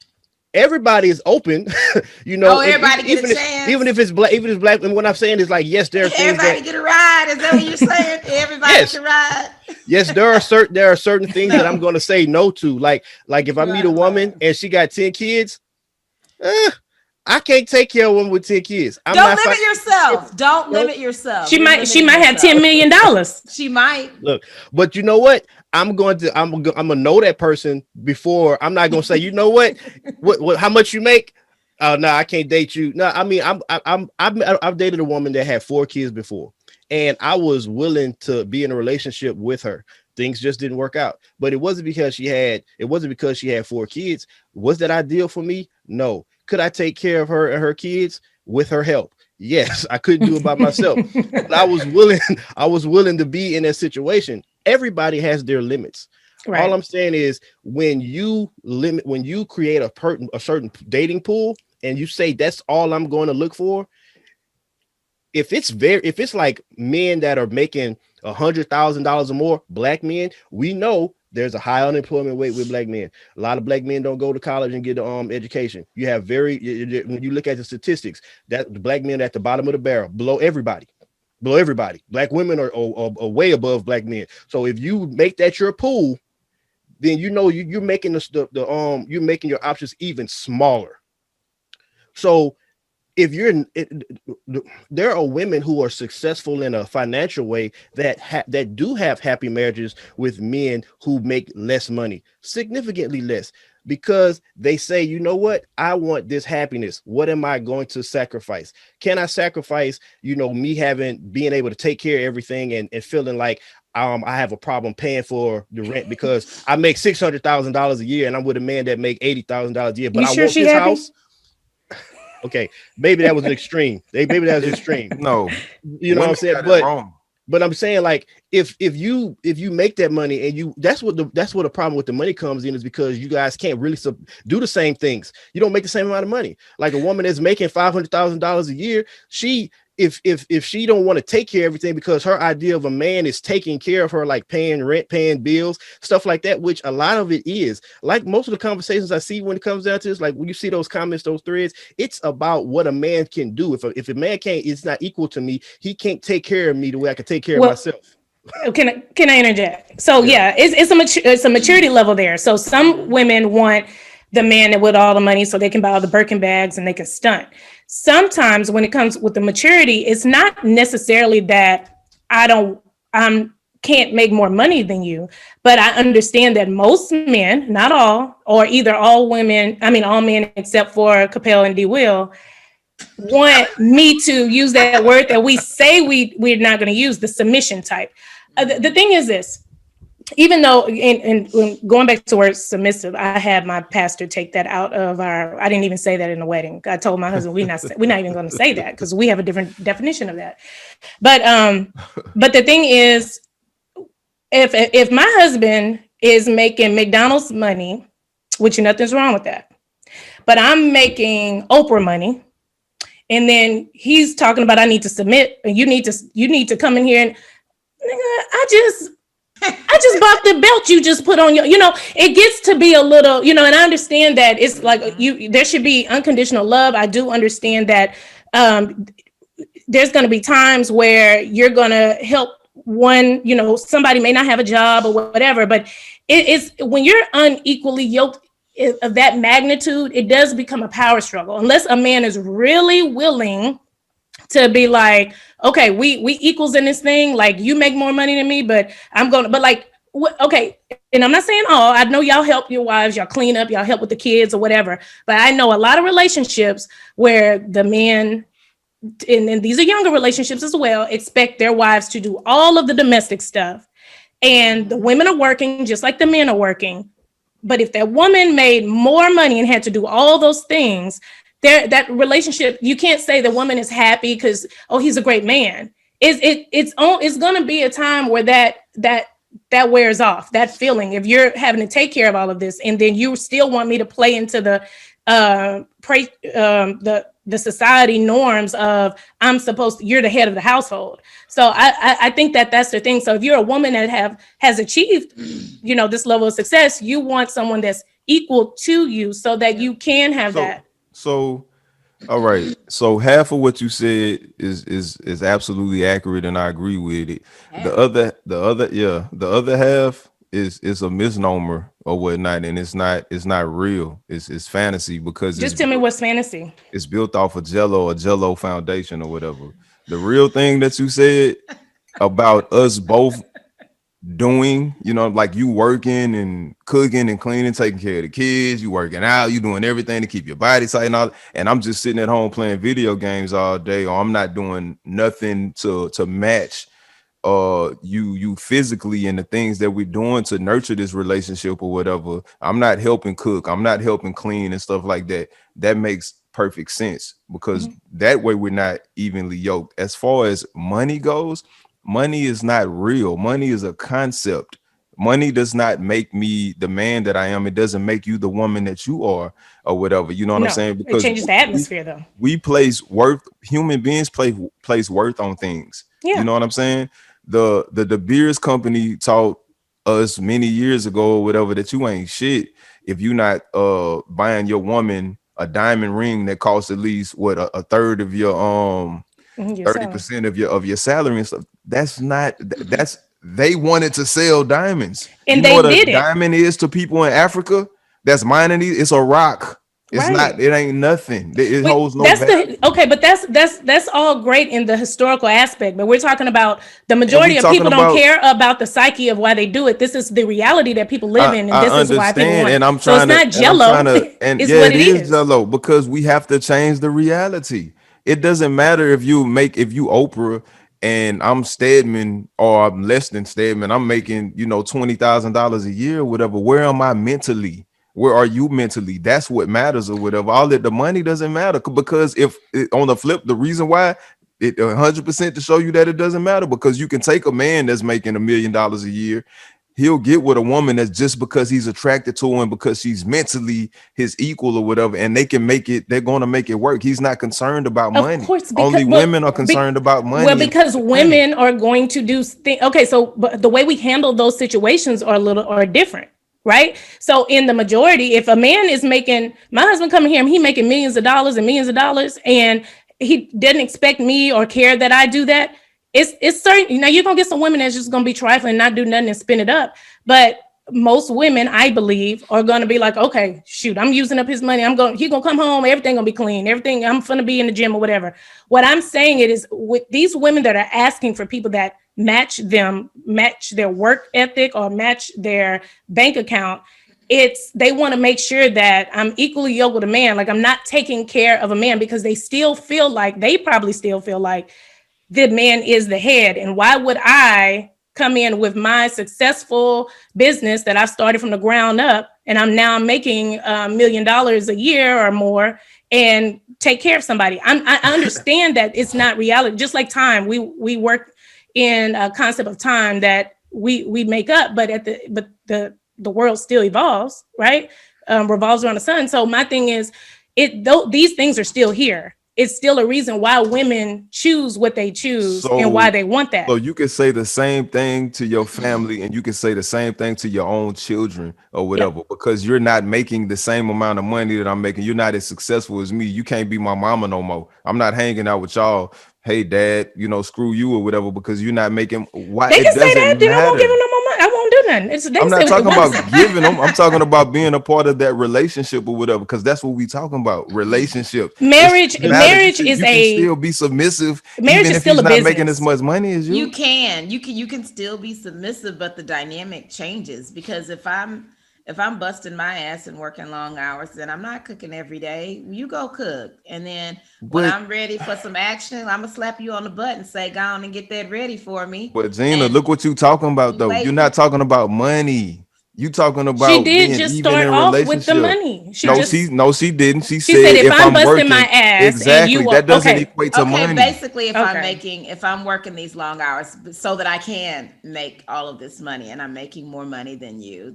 everybody is open, Oh, and everybody get a chance. even if it's black, and what I'm saying is like, yes, there are things Everybody that get a ride. Is that what you're saying? Everybody yes, can ride. yes, there are certain things that I'm No, going to say no to. Like if I meet a right, woman right. and she got 10 kids, eh, I can't take care of a woman with 10 kids. I'm Don't not limit financially, yourself. Don't no, limit yourself. She You're might. She limiting might have $10 yourself. million. She might. look, but you know what? I'm gonna know that person before. I'm not gonna say, you know what how much you make? Oh no, I can't date you. No, I mean I've dated a woman that had 4 kids before, and I was willing to be in a relationship with her. Things just didn't work out, but it wasn't because she had 4 kids. Was that ideal for me? No. Could I take care of her and her kids with her help? Yes, I couldn't do it by myself, but I was willing. I was willing to be in that situation. Everybody has their limits. All Right. I'm saying is when you create a certain dating pool and you say that's all I'm going to look for, if it's like men that are making $100,000 or more, black men, we know There's a high unemployment rate with black men. A lot of black men don't go to college and get education. You have when you look at the statistics, that the black men at the bottom of the barrel, below everybody. Below everybody. Black women are way above black men. So if you make that your pool, then you know you're making you're making your options even smaller. So if there are women who are successful in a financial way that do have happy marriages with men who make less money, significantly less, because they say, you know what, I want this happiness. What am I going to sacrifice? Can I sacrifice, me being able to take care of everything and feeling like I have a problem paying for the rent because I make $600,000 a year and I'm with a man that make $80,000 a year, but You I sure want she this happy? house. Okay, maybe that was an extreme. Maybe that was extreme. No, You know what I'm women saying? got it wrong. But I'm saying, like, if you make that money and that's what the problem with the money comes in, is because you guys can't really do the same things. You don't make the same amount of money. Like a woman that's making $500,000 a year, if she don't want to take care of everything, because her idea of a man is taking care of her, like paying rent, paying bills, stuff like that, which a lot of it is, like most of the conversations I see when it comes down to this, like when you see those comments, those threads, it's about what a man can do. If a man can't, it's not equal to me, he can't take care of me the way I can take care of myself. Can I interject? So yeah, it's a maturity level there. So some women want the man that with all the money so they can buy all the Birkin bags and they can stunt. Sometimes when it comes with the maturity, it's not necessarily that I'm can't make more money than you, but I understand that most men, not all, or either all men except for Capel and D. Will, want me to use that word that we say we're not going to use, the submission type. The thing is this, even though, and going back to the word submissive, I had my pastor take that out of I didn't even say that in the wedding. I told my husband, we're not even going to say that because we have a different definition of that. But the thing is, if my husband is making McDonald's money, which nothing's wrong with that, but I'm making Oprah money, and then he's talking about I need to submit, and you need to come in here and, nigga, I just bought the belt you just put on your, it gets to be a little, and I understand that it's like there should be unconditional love. I do understand that there's going to be times where you're going to help one, somebody may not have a job or whatever, but it's when you're unequally yoked of that magnitude, it does become a power struggle unless a man is really willing to be like, okay, we equals in this thing. Like, you make more money than me, but okay. And I'm not saying all. I know y'all help your wives, y'all clean up, y'all help with the kids or whatever. But I know a lot of relationships where the men, and these are younger relationships as well, expect their wives to do all of the domestic stuff, and the women are working just like the men are working. But if that woman made more money and had to do all those things, that relationship, you can't say the woman is happy because, oh, he's a great man. It's going to be a time where that wears off, that feeling. If you're having to take care of all of this, and then you still want me to play into the society norms of you're the head of the household. So I think that's the thing. So if you're a woman that has achieved, this level of success, you want someone that's equal to you so that you can have that. So, all right. So half of what you said is absolutely accurate, and I agree with it. The other half is a misnomer or whatnot, and it's not real. It's fantasy, because just tell me what's fantasy. It's built off of Jello, a Jello foundation or whatever. The real thing that you said about us both doing, like you working and cooking and cleaning, taking care of the kids, you working out, you doing everything to keep your body tight and all, and I'm just sitting at home playing video games all day, or I'm not doing nothing to match you physically and the things that we're doing to nurture this relationship or whatever. I'm not helping cook, I'm not helping clean and stuff like that. That makes perfect sense, because that way we're not evenly yoked. As far as money goes, money is not real. Money is a concept. Money does not make me the man that I am. It doesn't make you the woman that you are or whatever. You know what I'm saying? Because it changes the atmosphere, though. We place worth. Human beings place worth on things. Yeah. You know what I'm saying? The De Beers company taught us many years ago or whatever that you ain't shit if you not buying your woman a diamond ring that costs at least what a third of your You're selling. 30% of your salary and stuff. That's not that's they wanted to sell diamonds. You And know they what a did it. diamond is to people in Africa that's mining these? It's a rock. It's not, Right. it ain't nothing. It holds no That's value. the okay, but that's all great in the historical aspect. But we're talking about the And we majority of talking people don't about care about the psyche of why they do it. This is the reality that people live in, and I this is why people understand, want. and I'm So it's trying to, not Jello. and It's yeah, what it it is is. Jello because we have to change the reality. It doesn't matter if you Oprah and I'm Stedman or I'm less than Stedman. I'm making $20,000 a year or whatever. Where am I mentally? Where are you mentally? That's what matters or whatever. All that the money doesn't matter because if on the flip, the reason why it 100% to show you that it doesn't matter because you can take a man that's making $1 million a year, he'll get with a woman that's just because he's attracted to her and because she's mentally his equal or whatever, and they can make it, they're going to make it work. He's not concerned about Of money. course, because Only women are concerned about money and because money. women are going to do okay. So, but the way we handle those situations are different, right? So, in the majority, if a man is making my husband coming here, and he making millions of dollars, and he doesn't expect me or care that I do that. It's certain. You're gonna get some women that's just gonna be trifling, not do nothing, and spin it up, but most women, I believe, are going to be like, okay, shoot, I'm using up his money. He gonna come home, everything gonna be clean, everything. I'm gonna be in the gym or whatever. What I'm saying it is with these women that are asking for people that match their work ethic or match their bank account. They want to make sure that I'm equally yoked with a man. Like I'm not taking care of a man because they probably still feel like the man is the head. And why would I come in with my successful business that I've started from the ground up and I'm now making $1 million a year or more and take care of somebody? I understand that it's not reality. Just like time, we work in a concept of time that we make up, but the world still evolves, right? Revolves around the sun. So my thing is, these things are still here. It's still a reason why women choose what they choose and why So they want So that. you can say the same thing to your family and you can say the same thing to your own children or Yep. whatever, because you're not making the same amount of money that I'm making. You're not as successful as me. You can't be my mama no more. I'm not hanging out with y'all. Hey, dad, screw you or whatever, because you're not making why They it can say that, doesn't then I won't give them matter. no more money. I won't do nothing. They I'm can say not what they talking want to say. about giving them. I'm talking about being a part of that relationship or whatever, because that's what we talking about. Relationship. It Marriage, shouldn't matter. marriage is You can still be submissive marriage even is if still he's a not making as business. much money as You you. can still be submissive, but the dynamic changes because if I'm busting my ass and working long hours, then I'm not cooking every day. You go cook. And then when But I'm ready for some action, I'm gonna slap you on the butt and say, go on and get that ready for me. But Gina, And look what you talking about you though. You're wait. not talking about money. You talking She about did being just even start in off with the relationship. money. No, she didn't. She She said, said if if I'm I'm busting my working, ass and exactly. you That are doesn't okay, equate to Okay, money. basically, okay. if I'm working these long hours so that I can make all of this money, and I'm making more money than you,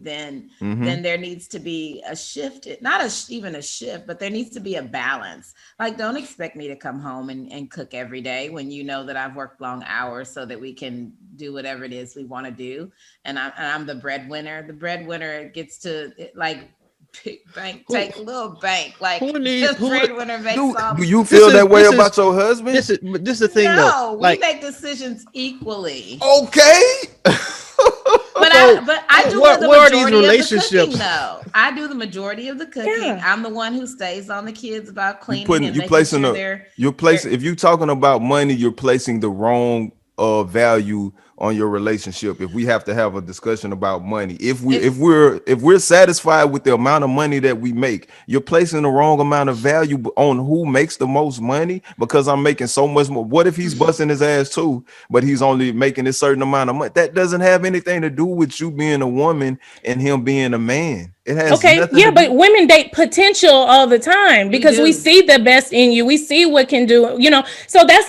Hmm. then there needs to be a shift. Not even a shift, but there needs to be a balance. Like, don't expect me to come home and cook every day when you know that I've worked long hours so that we can do whatever it is we want to do. And I'm the breadwinner. The breadwinner gets to like big bank Who take little bank. Like who need the who breadwinner makes all Do the you this feel is that way this is about your husband? this is the thing though. No, we Like make decisions equally. Okay. But so I do where the where are these majority of the cooking relationships? though. I do the majority of the cooking. Yeah. I'm the one who stays on the kids about You cleaning putting and you making placing sure a they're you're they're placing if you talking about money, you're placing the wrong value on your relationship. If we have to have a discussion about money, if if we're satisfied with the amount of money that we make, you're placing the wrong amount of value on who makes the most money, because I'm making so much more. What if he's busting his ass too, but he's only making a certain amount of money? That doesn't have anything to do with you being a woman and him being a man. It has Okay, nothing yeah, to but do. women date potential all the time we because we do. see the best in you. We see what can do, So that's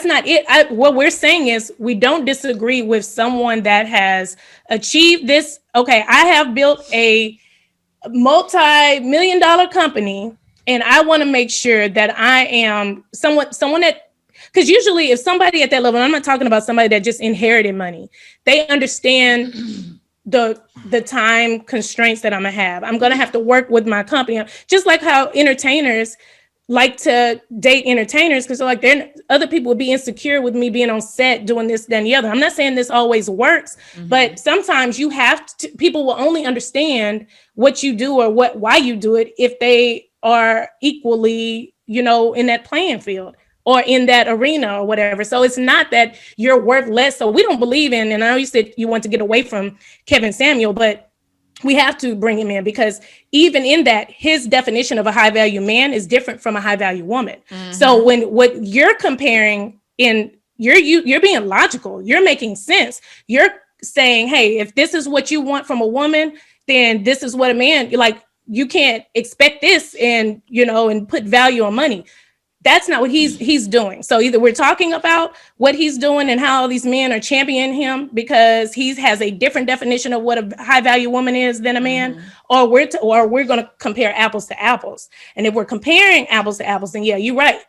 not it. What we're saying is we don't disagree with someone that has achieved this. Okay, I have built a multi-million-dollar company, and I want to make sure that I am someone that, because usually if somebody at that level, I'm not talking about somebody that just inherited money, they understand the time constraints that I'm gonna have. I'm gonna have to work with my company, just like how entertainers like to date entertainers because like then other people would be insecure with me being on set doing this, then the other. I'm not saying this always works, but sometimes you have to, people will only understand what you do or why you do it if they are equally, in that playing field or in that arena or whatever. So it's not that you're worth less. So we don't believe in, and I know you said you want to get away from Kevin Samuel, but we have to bring him in because even in that, his definition of a high value man is different from a high value woman. So when what you're comparing you're being logical, you're making sense. You're saying, hey, if this is what you want from a woman, then this is what a man like. You can't expect this and and put value on money. That's not what he's doing. So either we're talking about what he's doing and how all these men are championing him because he has a different definition of what a high value woman is than a man, or we're going to compare apples to apples. And if we're comparing apples to apples, then yeah, you're right.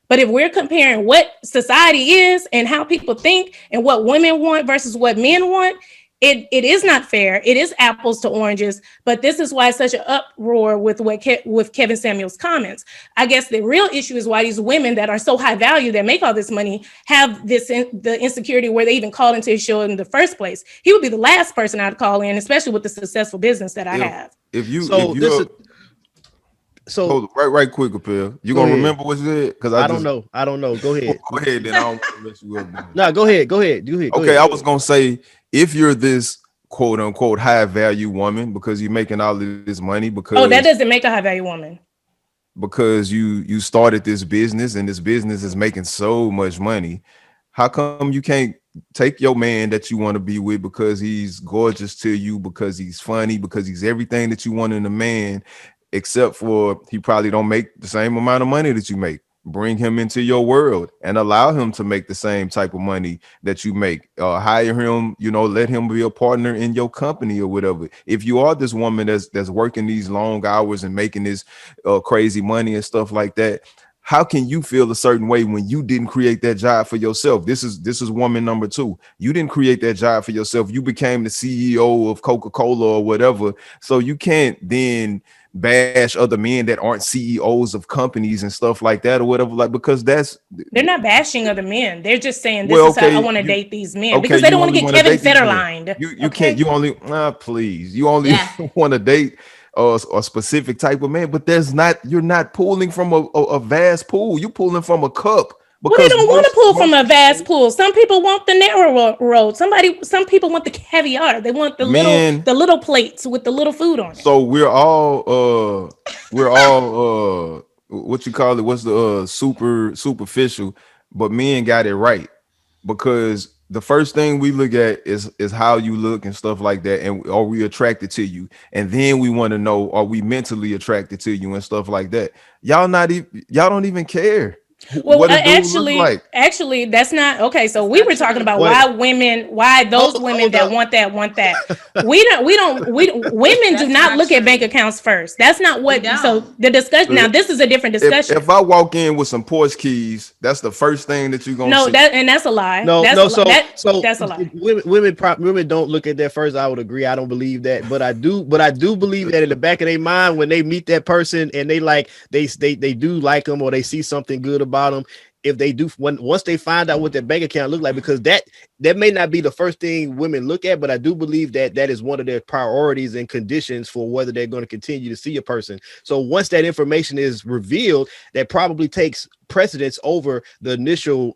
But if we're comparing what society is and how people think and what women want versus what men want, it is not fair. It is apples to oranges, but this is why it's such an uproar with with Kevin Samuel's comments. I guess the real issue is why these women that are so high value that make all this money have the insecurity where they even called into his show in the first place. He would be the last person I'd call in, especially with the successful business that I have. Hold right quick, Appeal. You gonna remember what you said? Because I don't know. Go ahead. Go ahead, then I don't want to mess you up. No, go ahead. Okay, I was gonna say if you're this quote unquote high value woman because you're making all of this money because that doesn't make a high value woman. Because you started this business and this business is making so much money. How come you can't take your man that you want to be with because he's gorgeous to you, because he's funny, because he's everything that you want in a man, except for he probably don't make the same amount of money that you make? Bring him into your world and allow him to make the same type of money that you make. Hire him, let him be a partner in your company or whatever. If you are this woman that's working these long hours and making this crazy money and stuff like that, how can you feel a certain way when you didn't create that job for yourself? This is woman number 2. You didn't create that job for yourself. You became the CEO of Coca-Cola or whatever. So you can't then bash other men that aren't CEOs of companies and stuff like that or whatever, like, because they're not bashing other men. They're just saying this is how I want to date these men because they don't want to get Kevin Federlined. You can't. You only please. You only want to date a specific type of man, but you're not pulling from a vast pool. You're pulling from a cup. Well, they don't want to pull from a vast pool. Some people want the narrow road. Some people want the caviar. They want the little plates with the little food on it. So we're all what you call it? What's the superficial? But men got it right, because the first thing we look at is how you look and stuff like that, and are we attracted to you? And then we want to know, are we mentally attracted to you and stuff like that? Y'all don't even care. Well, actually, that's not okay. So we were talking about why those women that want that. Women do not look at bank accounts first. That's not what. So the discussion now, this is a different discussion. If I walk in with some Porsche keys, that's the first thing that you're gonna see. That's a lie. That's a lie. Women don't look at that first. I would agree. I don't believe that, but I do believe that in the back of their mind, when they meet that person and they do like them or they see something good about them, if they do, once they find out what their bank account look like, because that may not be the first thing women look at, but I do believe that is one of their priorities and conditions for whether they're going to continue to see a person. So once that information is revealed, that probably takes precedence over the initial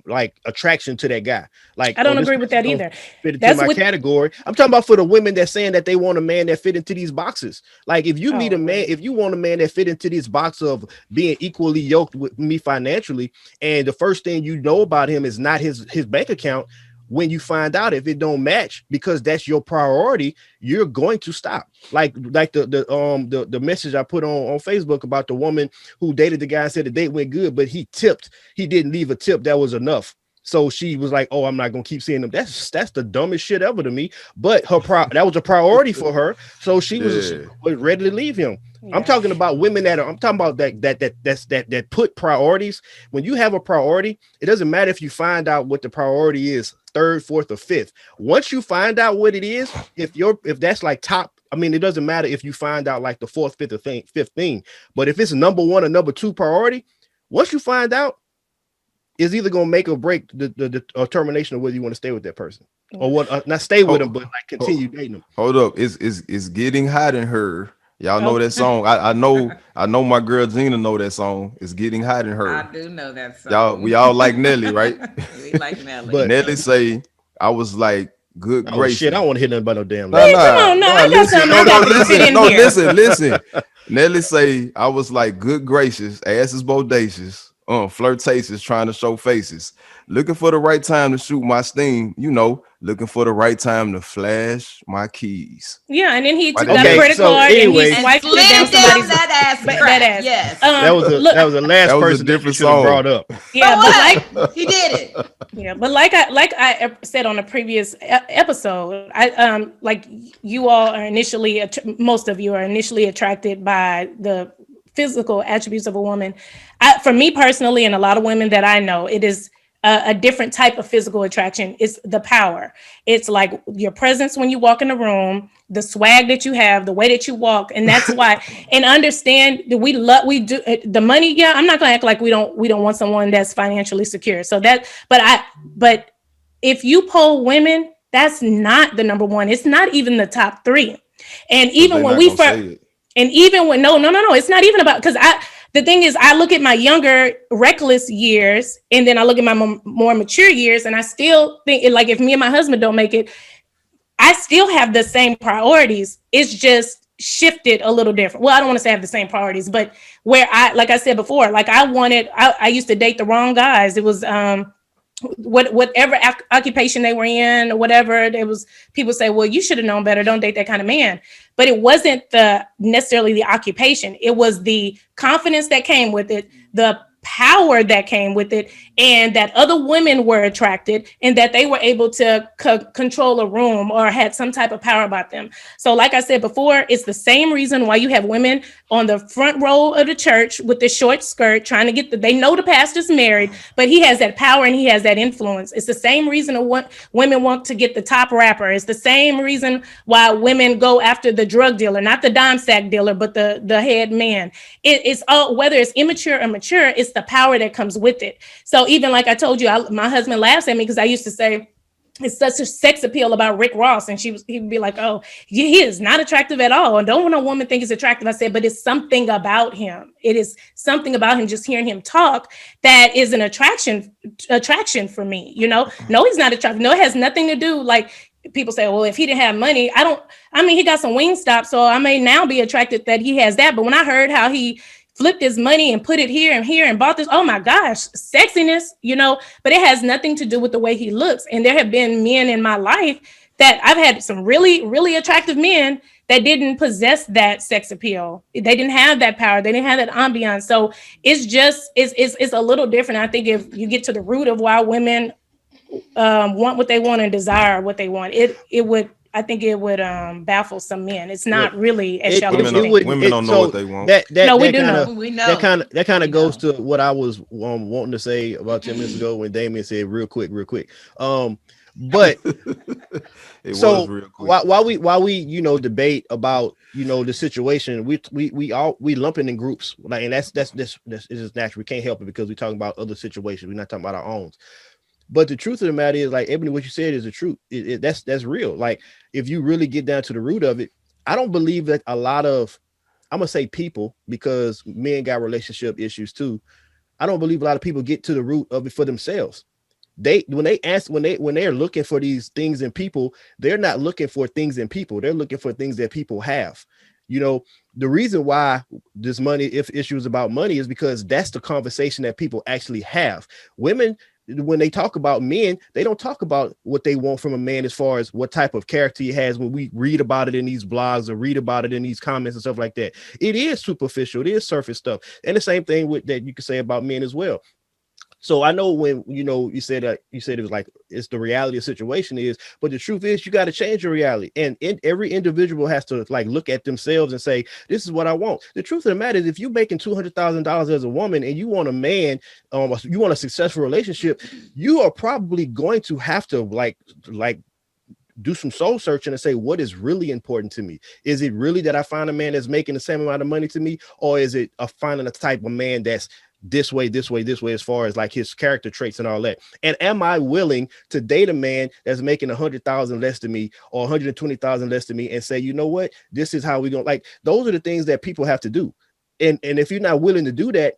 like attraction to that guy. Like, I don't agree with that either. Fit into my category. I'm talking about for the women that's saying that they want a man that fit into these boxes. Like, if you meet a man, if you want a man that fit into this box of being equally yoked with me financially, and the first thing you know about him is not his bank account, when you find out if it don't match, because that's your priority, you're going to stop. Like the message I put on Facebook about the woman who dated the guy and said the date went good, but he didn't leave a tip that was enough. So she was like, "Oh, I'm not gonna keep seeing them." That's the dumbest shit ever to me. But that was a priority for her, so she was Yeah. ready to leave him. I'm Yeah. talking about women I'm talking about that put priorities. When you have a priority, it doesn't matter if you find out what the priority is, third, fourth, or fifth. Once you find out what it is, if that's like top, I mean, it doesn't matter if you find out like the fourth, fifth, or fifth thing. But if it's number one or number two priority, once you find out, is either going to make or break the termination of whether you want to stay with that person or what, not stay with them, but like continue dating them. Hold up. It's getting hot in her. Y'all know Oh. that song. I know my girl Gina know that song. It's getting hot in her. I do know that Y'all, song. we all like Nelly, right? We like Nelly. But- Nelly say, I was like, good Oh gracious. shit, I don't want to hear nothing about no damn. Nah, Nelly. Come on, no, I got listen, something I got to fit in here. listen. Nelly say, I was like, good gracious, ass is bodacious, flirtatious, trying to show faces, looking for the right time to shoot my steam, looking for the right time to flash my keys. Yeah, and then he took Okay, out a credit so card anyway- and he And swiped slid it down down somebody's that ass crack. that ass. Yes. That was the last That was a person different that you should have song. brought up. yeah, but like He did it. yeah, but like I said on a previous episode, I like you all are initially most of you are initially attracted by the physical attributes of a woman. For me personally, and a lot of women that I know, it is a different type of physical attraction. It's the power. It's like your presence when you walk in the room, the swag that you have, the way that you walk, and that's why. And understand that we do the money. Yeah, I'm not gonna act like we don't want someone that's financially secure. So that, but if you poll women, that's not the number one. It's not even the top three. And even when we first, and even when no, it's not even about because the thing is, I look at my younger, reckless years, and then I look at my more mature years, and I still think, like, if me and my husband don't make it, I still have the same priorities. It's just shifted a little different. Well, I don't want to say I have the same priorities, but where like I said before, like I used to date the wrong guys. It was whatever occupation they were in or whatever, there was people say, well, you should have known better, don't date that kind of man. But it wasn't necessarily the occupation, it was the confidence that came with it, the power that came with it, and that other women were attracted and that they were able to control a room or had some type of power about them. So like I said before, it's the same reason why you have women on the front row of the church with the short skirt trying to get they know the pastor's married, but he has that power and he has that influence. It's the same reason women want to get the top rapper. It's the same reason why women go after the drug dealer, not the dime sack dealer, but the head man. It's all, whether it's immature or mature, it's the power that comes with it. So even like I told you, my husband laughs at me because I used to say it's such a sex appeal about Rick Ross, and he'd be like, "Oh, he is not attractive at all, and don't want a woman think he's attractive." I said, "But it's something about him. It is something about him. Just hearing him talk that is an attraction for me. No, he's not attractive. No, it has nothing to do like." People say, well, if he didn't have money, he got some Wingstop, so I may now be attracted that he has that. But when I heard how he flipped his money and put it here and bought this, oh my gosh, sexiness, but it has nothing to do with the way he looks. And there have been men in my life that I've had some really, really attractive men that didn't possess that sex appeal. They didn't have that power. They didn't have that ambiance. So it's a little different. I think if you get to the root of why women want what they want and desire what they want, it would baffle some men. It's not really as shallow as you think. Women don't know what they want. We know. That kind of goes to what I was wanting to say about 10 minutes ago when Damien said real quick. But it so was real quick. while we debate about the situation, we lumping in groups, like, and that's just natural. We can't help it because we're talking about other situations. We're not talking about our own. But the truth of the matter is, like, Ebony, what you said is the truth. That's real. Like, if you really get down to the root of it, I don't believe that a lot of, I'm gonna say people, because men got relationship issues too. I don't believe a lot of people get to the root of it for themselves. When they're looking for these things in people, they're not looking for things in people. They're looking for things that people have. The reason why this money, if issues about money, is because that's the conversation that people actually have. Women, when they talk about men, they don't talk about what they want from a man as far as what type of character he has. When we read about it in these blogs or read about it in these comments and stuff like that, it is superficial. It is surface stuff. And the same thing that you can say about men as well. So I know when you said it was like it's the reality of the situation is, but the truth is you got to change your reality, and every individual has to like look at themselves and say, this is what I want. The truth of the matter is, if you're making $200,000 as a woman and you want a man, you want a successful relationship, you are probably going to have to like do some soul searching and say, what is really important to me? Is it really that I find a man that's making the same amount of money to me, or is it finding a type of man that's this way, as far as like his character traits and all that? And am I willing to date a man that's making 100,000 less than me or 120,000 less than me and say, you know what, this is how we going, like, those are the things that people have to do. And if you're not willing to do that,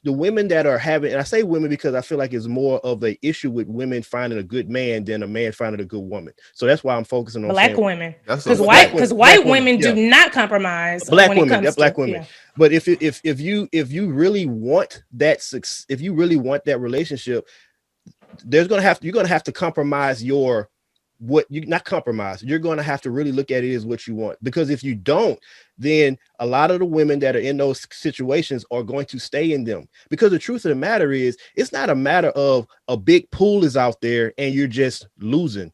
the women that are having, and I say women because I feel like it's more of an issue with women finding a good man than a man finding a good woman. So that's why I'm focusing on black women. Because white women do not compromise. Black women, black women. But if you really want that, if you really want that relationship, you're gonna have to compromise you're going to have to really look at it as what you want, because if you don't, then a lot of the women that are in those situations are going to stay in them, because the truth of the matter is, it's not a matter of a big pool is out there and you're just losing.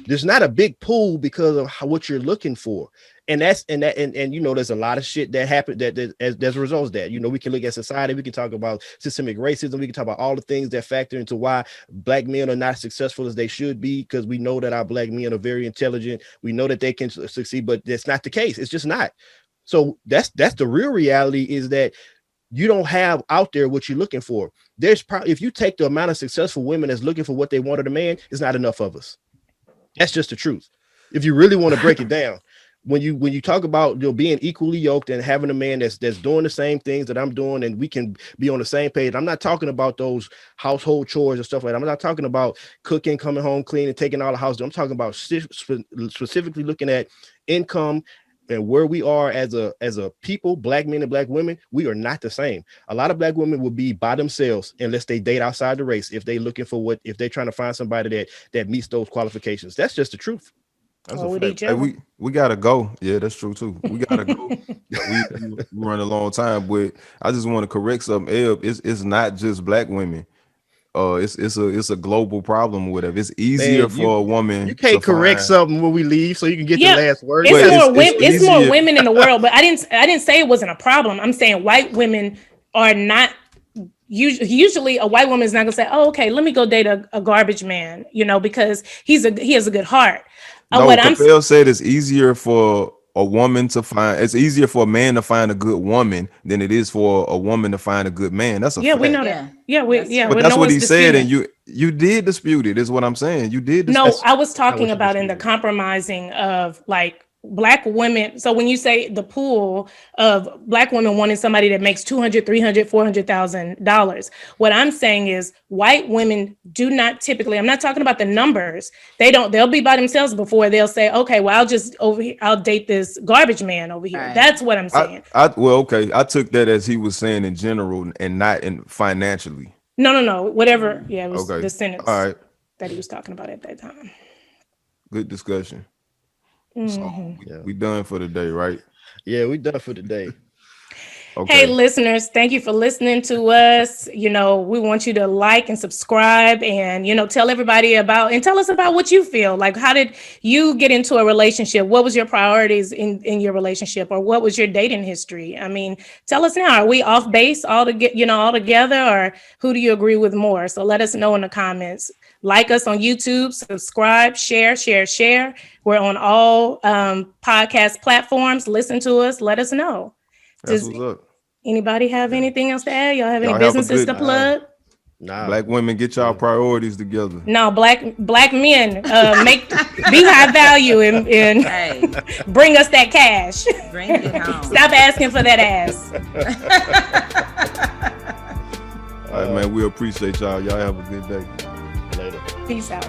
There's not a big pool because of what you're looking for. And there's a lot of shit that happened that as a result of that. We can look at society, we can talk about systemic racism, we can talk about all the things that factor into why black men are not as successful as they should be, because we know that our black men are very intelligent. We know that they can succeed, but that's not the case. It's just not. So that's the real reality, is that you don't have out there what you're looking for. There's probably, if you take the amount of successful women that's looking for what they wanted a man, it's not enough of us. That's just the truth. If you really want to break it down, when you talk about being equally yoked and having a man that's doing the same things that I'm doing, and we can be on the same page. I'm not talking about those household chores and stuff like that. I'm not talking about cooking, coming home clean, and taking all the house. I'm talking about specifically looking at income and where we are as a people, black men and black women. We are not the same. A lot of black women will be by themselves unless they date outside the race, if they're looking for if they're trying to find somebody that meets those qualifications. That's just the truth. That's a fact. Hey, we gotta go. Yeah, that's true too. We gotta go. we run a long time, but I just want to correct something. It's not just black women. It's a global problem. Whatever. It's easier for a woman. You can't correct something when we leave, so you can get the last word. It's more women in the world, but I didn't say it wasn't a problem. I'm saying white women are not. Usually a white woman is not gonna say, "Oh, okay, let me go date a garbage man," because he has a good heart. No, Capel said it's easier for a woman to find. It's easier for a man to find a good woman than it is for a woman to find a good man. That's a fact. We know that. But that's what he said, and you did dispute it. Is what I'm saying. You did. No, I was talking about in the compromising of like black women. So when you say the pool of black women wanting somebody that makes $200,000, $300,000, $400,000, what I'm saying is white women do not typically, I'm not talking about the numbers. They'll be by themselves before they'll say, okay, well, I'll date this garbage man over here. Right. That's what I'm saying. Okay. I took that as he was saying in general and not in financially. No. Whatever. Yeah. It was the sentence that he was talking about at that time. Good discussion. Mm-hmm. So we done for the day, right? Yeah, we done for the day. Okay. Hey, listeners, thank you for listening to us. We want you to like and subscribe and, tell everybody and tell us about what you feel. Like, how did you get into a relationship? What was your priorities in your relationship, or what was your dating history? I mean, tell us now, are we off base all together, or who do you agree with more? So let us know in the comments. Like us on YouTube, subscribe, share. We're on all podcast platforms. Listen to us. Let us know. Does anybody have anything else to add? Y'all have any businesses to plug? No. Black women, get y'all priorities together. No, black men, be high value and bring us that cash. Bring it home. Stop asking for that ass. All right, man. We appreciate y'all. Y'all have a good day. Later. Peace out.